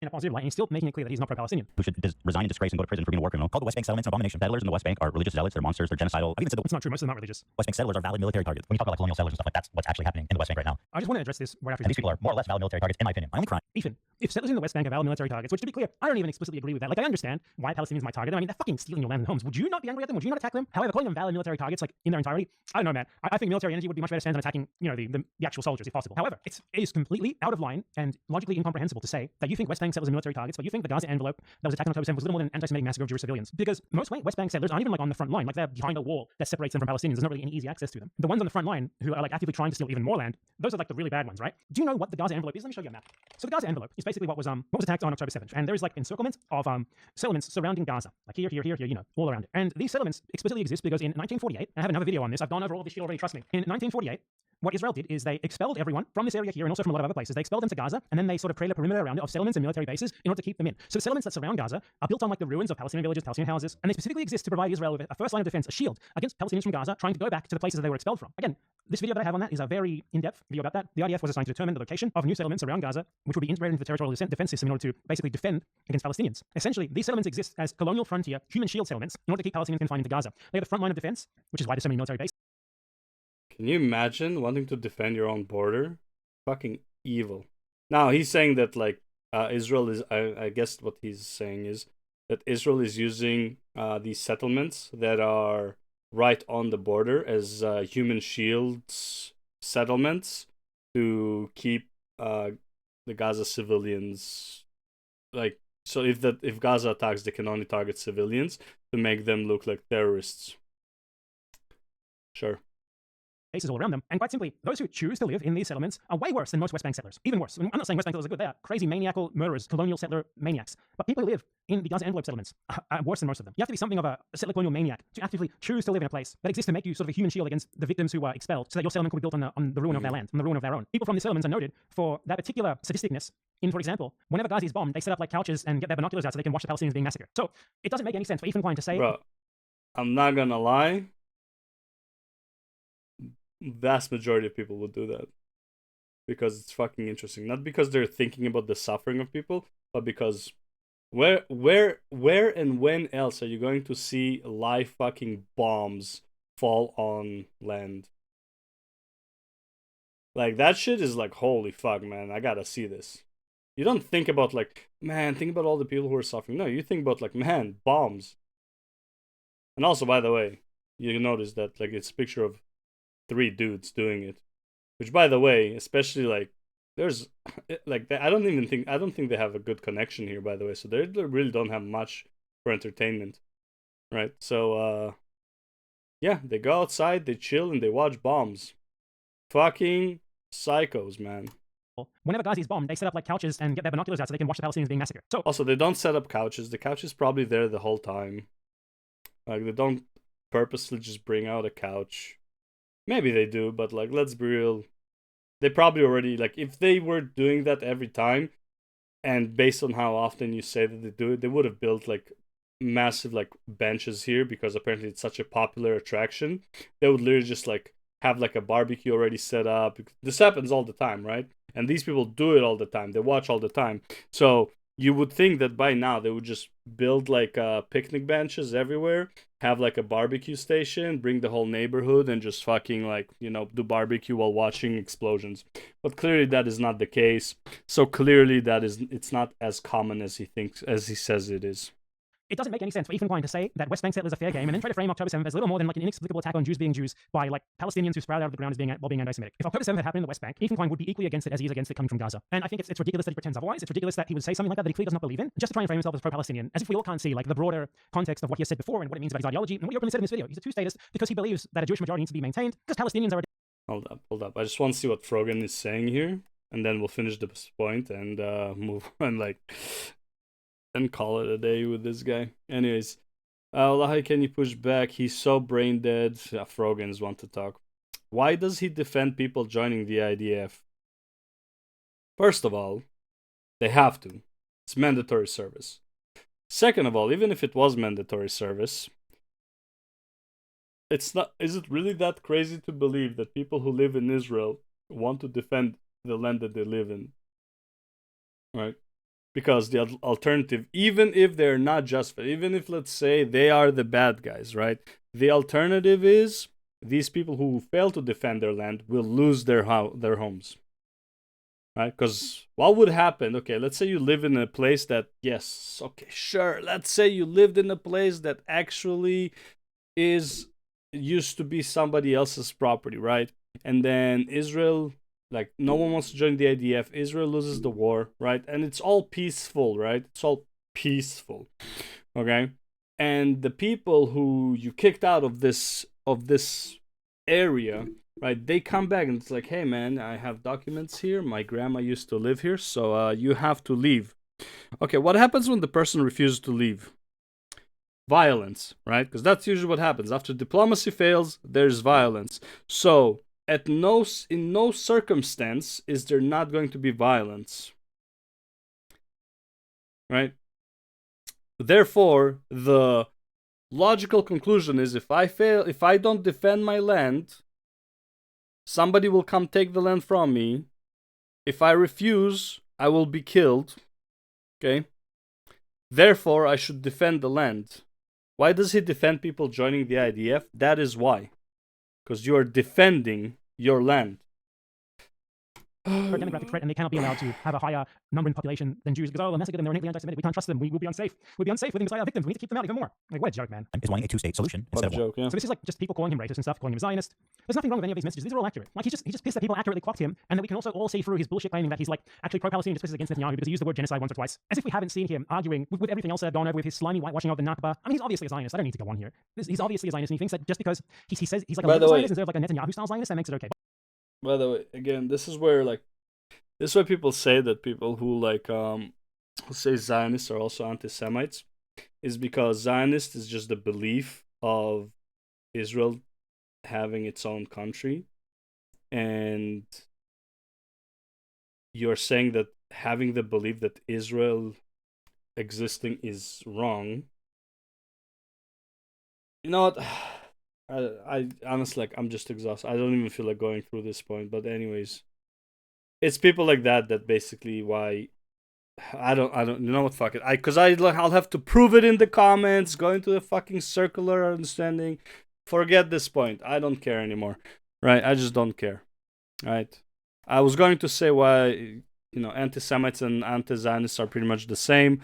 in a positive light, and he's still making it clear that he's not pro-Palestinian. who should resign in disgrace and go to prison for being a war criminal, called the West Bank settlements an abomination. Settlers in the West Bank are religious zealots, they're monsters, they're genocidal. I've even said the It's not true. Most of them aren't religious. West Bank settlers are valid military targets. When you talk about like colonial settlers and stuff like that's what's actually happening in the West Bank right now. I just want to address this right after And these people are more or less valid military targets, in my opinion. My only crime. Ethan, if settlers in the West Bank are valid military targets, which to be clear, I don't even explicitly agree with that. Like, I understand why Palestinians might target them. I mean, they're fucking stealing your land and homes. Would you not be angry at them? Would you not attack them? However, calling them valid military targets, like in their entirety, I don't know, man. I think military energy would be much better spent on attacking, the actual soldiers if possible. However, it is completely out of line and logically incomprehensible to say that you think West Bank settlers are military targets, but you think the Gaza envelope that was attacked on October 7th was little more than an anti-Semitic massacre of Jewish civilians. Because most West Bank settlers aren't even like on the front line, like they're behind a wall that separates them from Palestinians. There's not really any easy access to them. The ones on the front line who are like actively trying to steal even more land, those are like the really bad ones, right? Do you know what the Gaza envelope is? Let me show you a map. So the Gaza envelope is basically what was attacked on October 7th, and there is like encirclement of settlements surrounding Gaza, like here, all around it. And these settlements explicitly exist because in 1948, and I have another video on this. I've gone over all this shit already. Trust me. In 1948. What Israel did is they expelled everyone from this area here and also from a lot of other places. They expelled them to Gaza, and then they sort of created a perimeter around it of settlements and military bases in order to keep them in. So the settlements that surround Gaza are built on like the ruins of Palestinian villages, Palestinian houses, and they specifically exist to provide Israel with a first line of defense, a shield against Palestinians from Gaza trying to go back to the places that they were expelled from. Again, this video that I have on that is a very in-depth video about that. The IDF was assigned to determine the location of new settlements around Gaza, which would be integrated into the territorial defense system in order to basically defend against Palestinians. Essentially, these settlements exist as colonial frontier human shield settlements in order to keep Palestinians confined into Gaza. They are the front line of defense, which is why there's so many military bases. Can you imagine wanting to defend your own border? Fucking evil. Now he's saying that like Israel is. I guess what he's saying is that Israel is using these settlements that are right on the border as human shields settlements to keep the Gaza civilians like. So if Gaza attacks, they can only target civilians to make them look like terrorists. Sure. Bases all around them, and quite simply, those who choose to live in these settlements are way worse than most West Bank settlers. Even worse. I'm not saying West Bank settlers are good. They are crazy maniacal murderers, colonial settler maniacs. But people who live in the Gaza envelope settlements are worse than most of them. You have to be something of a settler colonial maniac to actively choose to live in a place that exists to make you sort of a human shield against the victims who were expelled, so that your settlement could be built on the ruin of their land, on the ruin of their own. People from the settlements are noted for that particular sadisticness. In, for example, whenever Gaza is bombed, they set up like couches and get their binoculars out so they can watch the Palestinians being massacred. So it doesn't make any sense for Ethan Klein to say. Bro, I'm not gonna lie. Vast majority of people would do that because it's fucking interesting. Not because they're thinking about the suffering of people, but because where and when else are you going to see live fucking bombs fall on land? Like that shit is like, holy fuck, man, I gotta see this. You don't think about like, man, think about all the people who are suffering. No, you think about like, man, bombs. And also, by the way, you notice that like it's a picture of 3 dudes doing it, which by the way, especially like there's like I don't think they have a good connection here, by the way, so they really don't have much for entertainment, right? So yeah, they go outside, they chill, and they watch bombs. Fucking psychos, man. Whenever Gaza is bombed, they set up like couches and get their binoculars out so they can watch the Palestinians being massacred. So Also, they don't set up couches. The couch is probably there the whole time. Like they don't purposely just bring out a couch. Maybe they do, but like let's be real. They probably already like if they were doing that every time, and based on how often you say that they do it, they would have built like massive like benches here because apparently it's such a popular attraction, they would literally just like have like a barbecue already set up. This happens all the time, right? And these people do it all the time. They watch all the time. So you would think that by now they would just build like picnic benches everywhere, have like a barbecue station, bring the whole neighborhood, and just fucking like, you know, do barbecue while watching explosions. But clearly that is not the case. So clearly it's not as common as he says it is. It doesn't make any sense for Ethan Klein to say that West Bank settlers are fair game and then try to frame October 7th as little more than like an inexplicable attack on Jews being Jews by like Palestinians who sprout out of the ground as being anti-Semitic. If October 7th had happened in the West Bank, Ethan Klein would be equally against it as he is against it coming from Gaza. And I think it's ridiculous that he pretends otherwise. It's ridiculous that he would say something like that he clearly does not believe in, just to try and frame himself as pro-Palestinian, as if we all can't see like the broader context of what he has said before and what it means about his ideology and what he openly said in this video. He's a two-statist because he believes that a Jewish majority needs to be maintained because Palestinians are Hold up. I just want to see what Frogan is saying here, and then we'll finish this point and move on, like, and call it a day with this guy. Anyways, Lahi, can you push back? He's so brain dead. Frogans want to talk. Why does he defend people joining the IDF? First of all, they have to. It's mandatory service. Second of all, even if it was mandatory service, it's not. Is it really that crazy to believe that people who live in Israel want to defend the land that they live in? Right? Because the alternative, even if they're not justified, even if, let's say, they are the bad guys, right? The alternative is these people who fail to defend their land will lose their homes. Right? Because what would happen? Okay, let's say you live in a place that, yes, okay, sure. Let's say you lived in a place that actually used to be somebody else's property, right? And then Israel, like, no one wants to join the IDF. Israel loses the war, right? And it's all peaceful, right? It's all peaceful, okay? And the people who you kicked out of this area, right? They come back and it's like, hey, man, I have documents here. My grandma used to live here, so you have to leave. Okay, what happens when the person refuses to leave? Violence, right? Because that's usually what happens. After diplomacy fails, there's violence. So in no circumstance is there not going to be violence, right? Therefore, the logical conclusion is if I don't defend my land, somebody will come take the land from me. If I refuse, I will be killed. Okay? Therefore, I should defend the land. Why does he defend people joining the IDF? That is why. Because you are defending your land. a demographic threat and they cannot be allowed to have a higher number in population than Jews because, oh, they'll massacre them, they're innately anti-Semitic, we can't trust them, we'll be unsafe. We'll be unsafe with Messiah victims, we need to keep them out even more. Like, what a joke, man. Is wanting a two-state solution What instead a of one. joke, yeah. So this is like just people calling him racist and stuff, calling him a Zionist. There's nothing wrong with any of these messages. These are all accurate. Like, he's just pissed that people accurately clocked him, and that we can also all see through his bullshit claiming that he's like actually pro-Palestinian just because he's against Netanyahu because he used the word genocide once or twice. As if we haven't seen him arguing with everything else that I've gone over with his slimy whitewashing of the Nakba. I mean, he's obviously a Zionist. I don't need to go on here. He's obviously a Zionist, and he thinks that just because he says he's like a By the liberal way- Zionist instead of like a Netanyahu-style Zionist, that makes it okay. By the way, again, this is why people say that people who who say Zionists are also anti-Semites, is because Zionist is just the belief of Israel having its own country, and you're saying that having the belief that Israel existing is wrong. You know what? I honestly, like, I'm just exhausted. I don't even feel like going through this point. But anyways, it's people like that basically why I don't. You know what? Fuck it. I'll have to prove it in the comments. Go into the fucking circular understanding. Forget this point. I don't care anymore. Right? I just don't care. Right? I was going to say why anti-Semites and anti-Zionists are pretty much the same.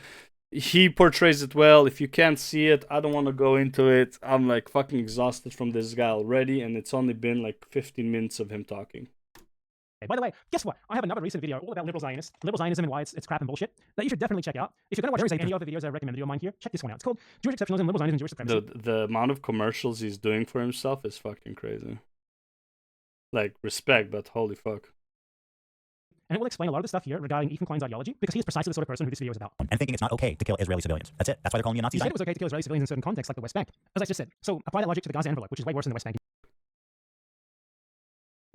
He portrays it well. If you can't see it, I don't want to go into it. I'm like fucking exhausted from this guy already, and it's only been like 15 minutes of him talking. Hey, by the way, guess what? I have another recent video all about liberal Zionism and why it's crap and bullshit that you should definitely check out. If you're going to watch any other videos I recommended on mine here, check this one out. It's called Jewish Exceptionalism, Liberal Zionism, Jewish Supremacy. The amount of commercials he's doing for himself is fucking crazy. Like, respect, but holy fuck. And it will explain a lot of the stuff here regarding Ethan Klein's ideology because he is precisely the sort of person who this video is about. And thinking it's not okay to kill Israeli civilians. That's it. That's why they're calling you a Nazi. He said it was okay to kill Israeli civilians in certain contexts like the West Bank. As I just said. So apply that logic to the Gaza envelope, which is way worse than the West Bank.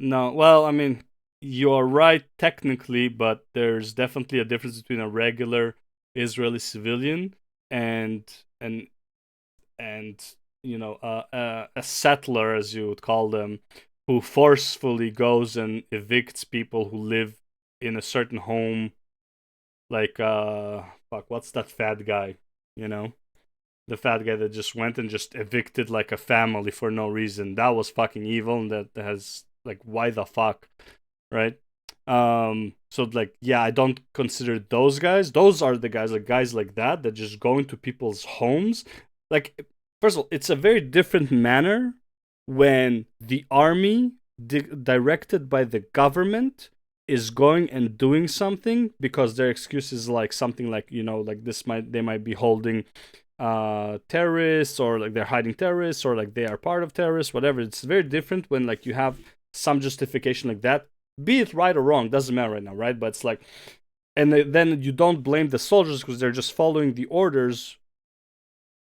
No, well, I mean, you're right technically, but there's definitely a difference between a regular Israeli civilian and and you know, a settler, as you would call them, who forcefully goes and evicts people who live in a certain home, like fuck, what's that fat guy, you know, the fat guy that just went and just evicted like a family for no reason. That was fucking evil, and that has like, why the fuck, right? So like, yeah, I don't consider those guys. Those are the guys like that just go into people's homes. Like, first of all, it's a very different manner when the army directed by the government is going and doing something because their excuse is like something like, you know, like they might be holding terrorists, or like they're hiding terrorists, or like they are part of terrorists, whatever. It's very different when like you have some justification like that, be it right or wrong, doesn't matter right now, right? But it's like, and then you don't blame the soldiers because they're just following the orders,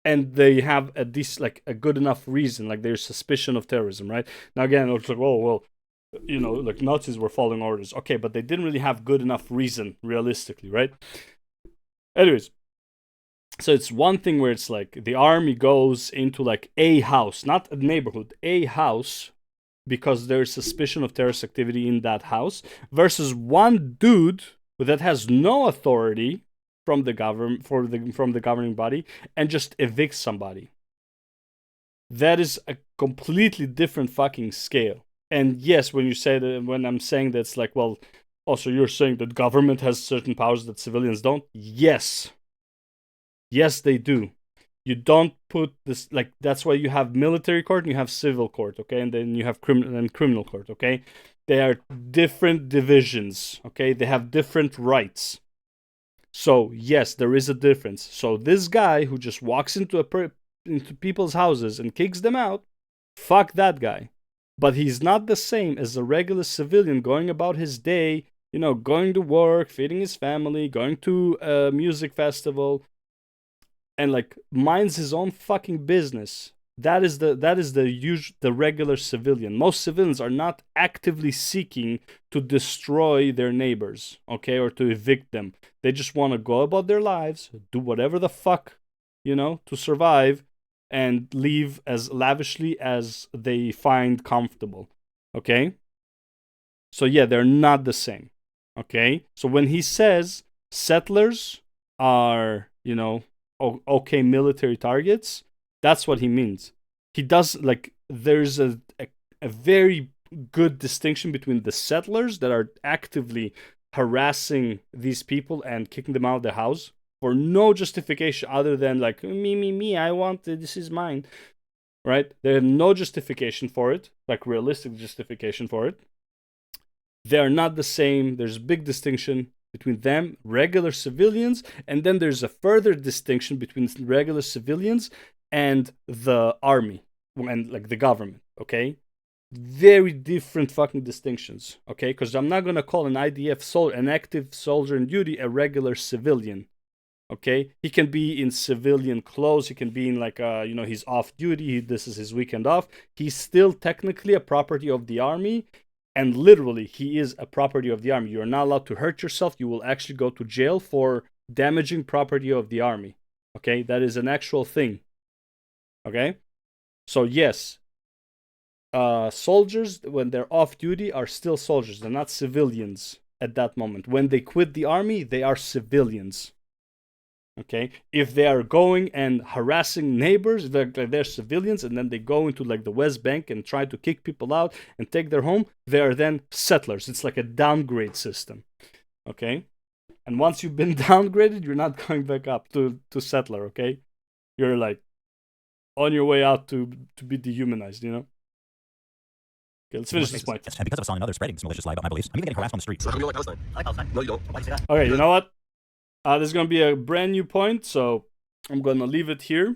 and they have at least like a good enough reason, like there's suspicion of terrorism, right? Now again, it's like, oh well, you know, like Nazis were following orders, okay, but they didn't really have good enough reason realistically, right? Anyways, so it's one thing where it's like the army goes into like a house, not a neighborhood, a house, because there's suspicion of terrorist activity in that house, versus one dude that has no authority from the government, from the governing body, and just evicts somebody. That is a completely different fucking scale. And yes, when I'm saying that, it's like, well, also you're saying that government has certain powers that civilians don't. Yes, they do. You don't put this, like, that's why you have military court and you have civil court, okay? And then you have criminal court, okay? They are different divisions, okay? They have different rights. So, yes, there is a difference. So this guy who just walks into people's houses and kicks them out, fuck that guy. But he's not the same as a regular civilian going about his day, you know, going to work, feeding his family, going to a music festival, and like minds his own fucking business. That is the regular civilian. Most civilians are not actively seeking to destroy their neighbors, okay, or to evict them. They just want to go about their lives, do whatever the fuck, you know, to survive, and live as lavishly as they find comfortable, okay? So yeah, they're not the same, okay? So when he says settlers are, you know, okay, military targets, that's what he means. He does, like, there's a very good distinction between the settlers that are actively harassing these people and kicking them out of the house for no justification other than like, me, I want it, this is mine, right? They have no justification for it, like realistic justification for it. They're not the same. There's a big distinction between them, regular civilians, and then there's a further distinction between regular civilians and the army and like the government, okay? Very different fucking distinctions, okay? Because I'm not gonna call an IDF soldier, an active soldier in duty, a regular civilian, okay? He can be in civilian clothes, he can be in like, you know, he's off duty, this is his weekend off. He's still technically a property of the army. And literally, he is a property of the army. You are not allowed to hurt yourself. You will actually go to jail for damaging property of the army. Okay? That is an actual thing. Okay? So, yes, soldiers, when they're off duty, are still soldiers. They're not civilians at that moment. When they quit the army, they are civilians. Okay, if they are going and harassing neighbors, they're civilians, and then they go into like the West Bank and try to kick people out and take their home, they are then settlers. It's like a downgrade system. Okay, and once you've been downgraded, you're not going back up to settler. Okay, you're like on your way out to be dehumanized. You know. Okay, let's finish this point. And because of Assange and others spreading this malicious lie about my beliefs, I'm even getting harassed on the streets. So how come you don't like Palestine? I like Palestine. No, you don't. Why do you say that? Okay, you know what? There's gonna be a brand new point, so I'm gonna leave it here.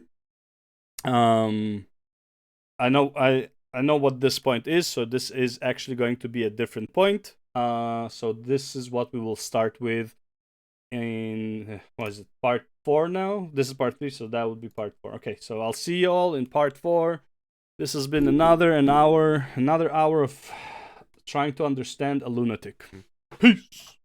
I know what this point is, so this is actually going to be a different point. So this is what we will start with in, what is it, part 4 now? This is part 3, so that would be part 4. Okay, so I'll see you all in part 4. This has been another hour of trying to understand a lunatic. Peace!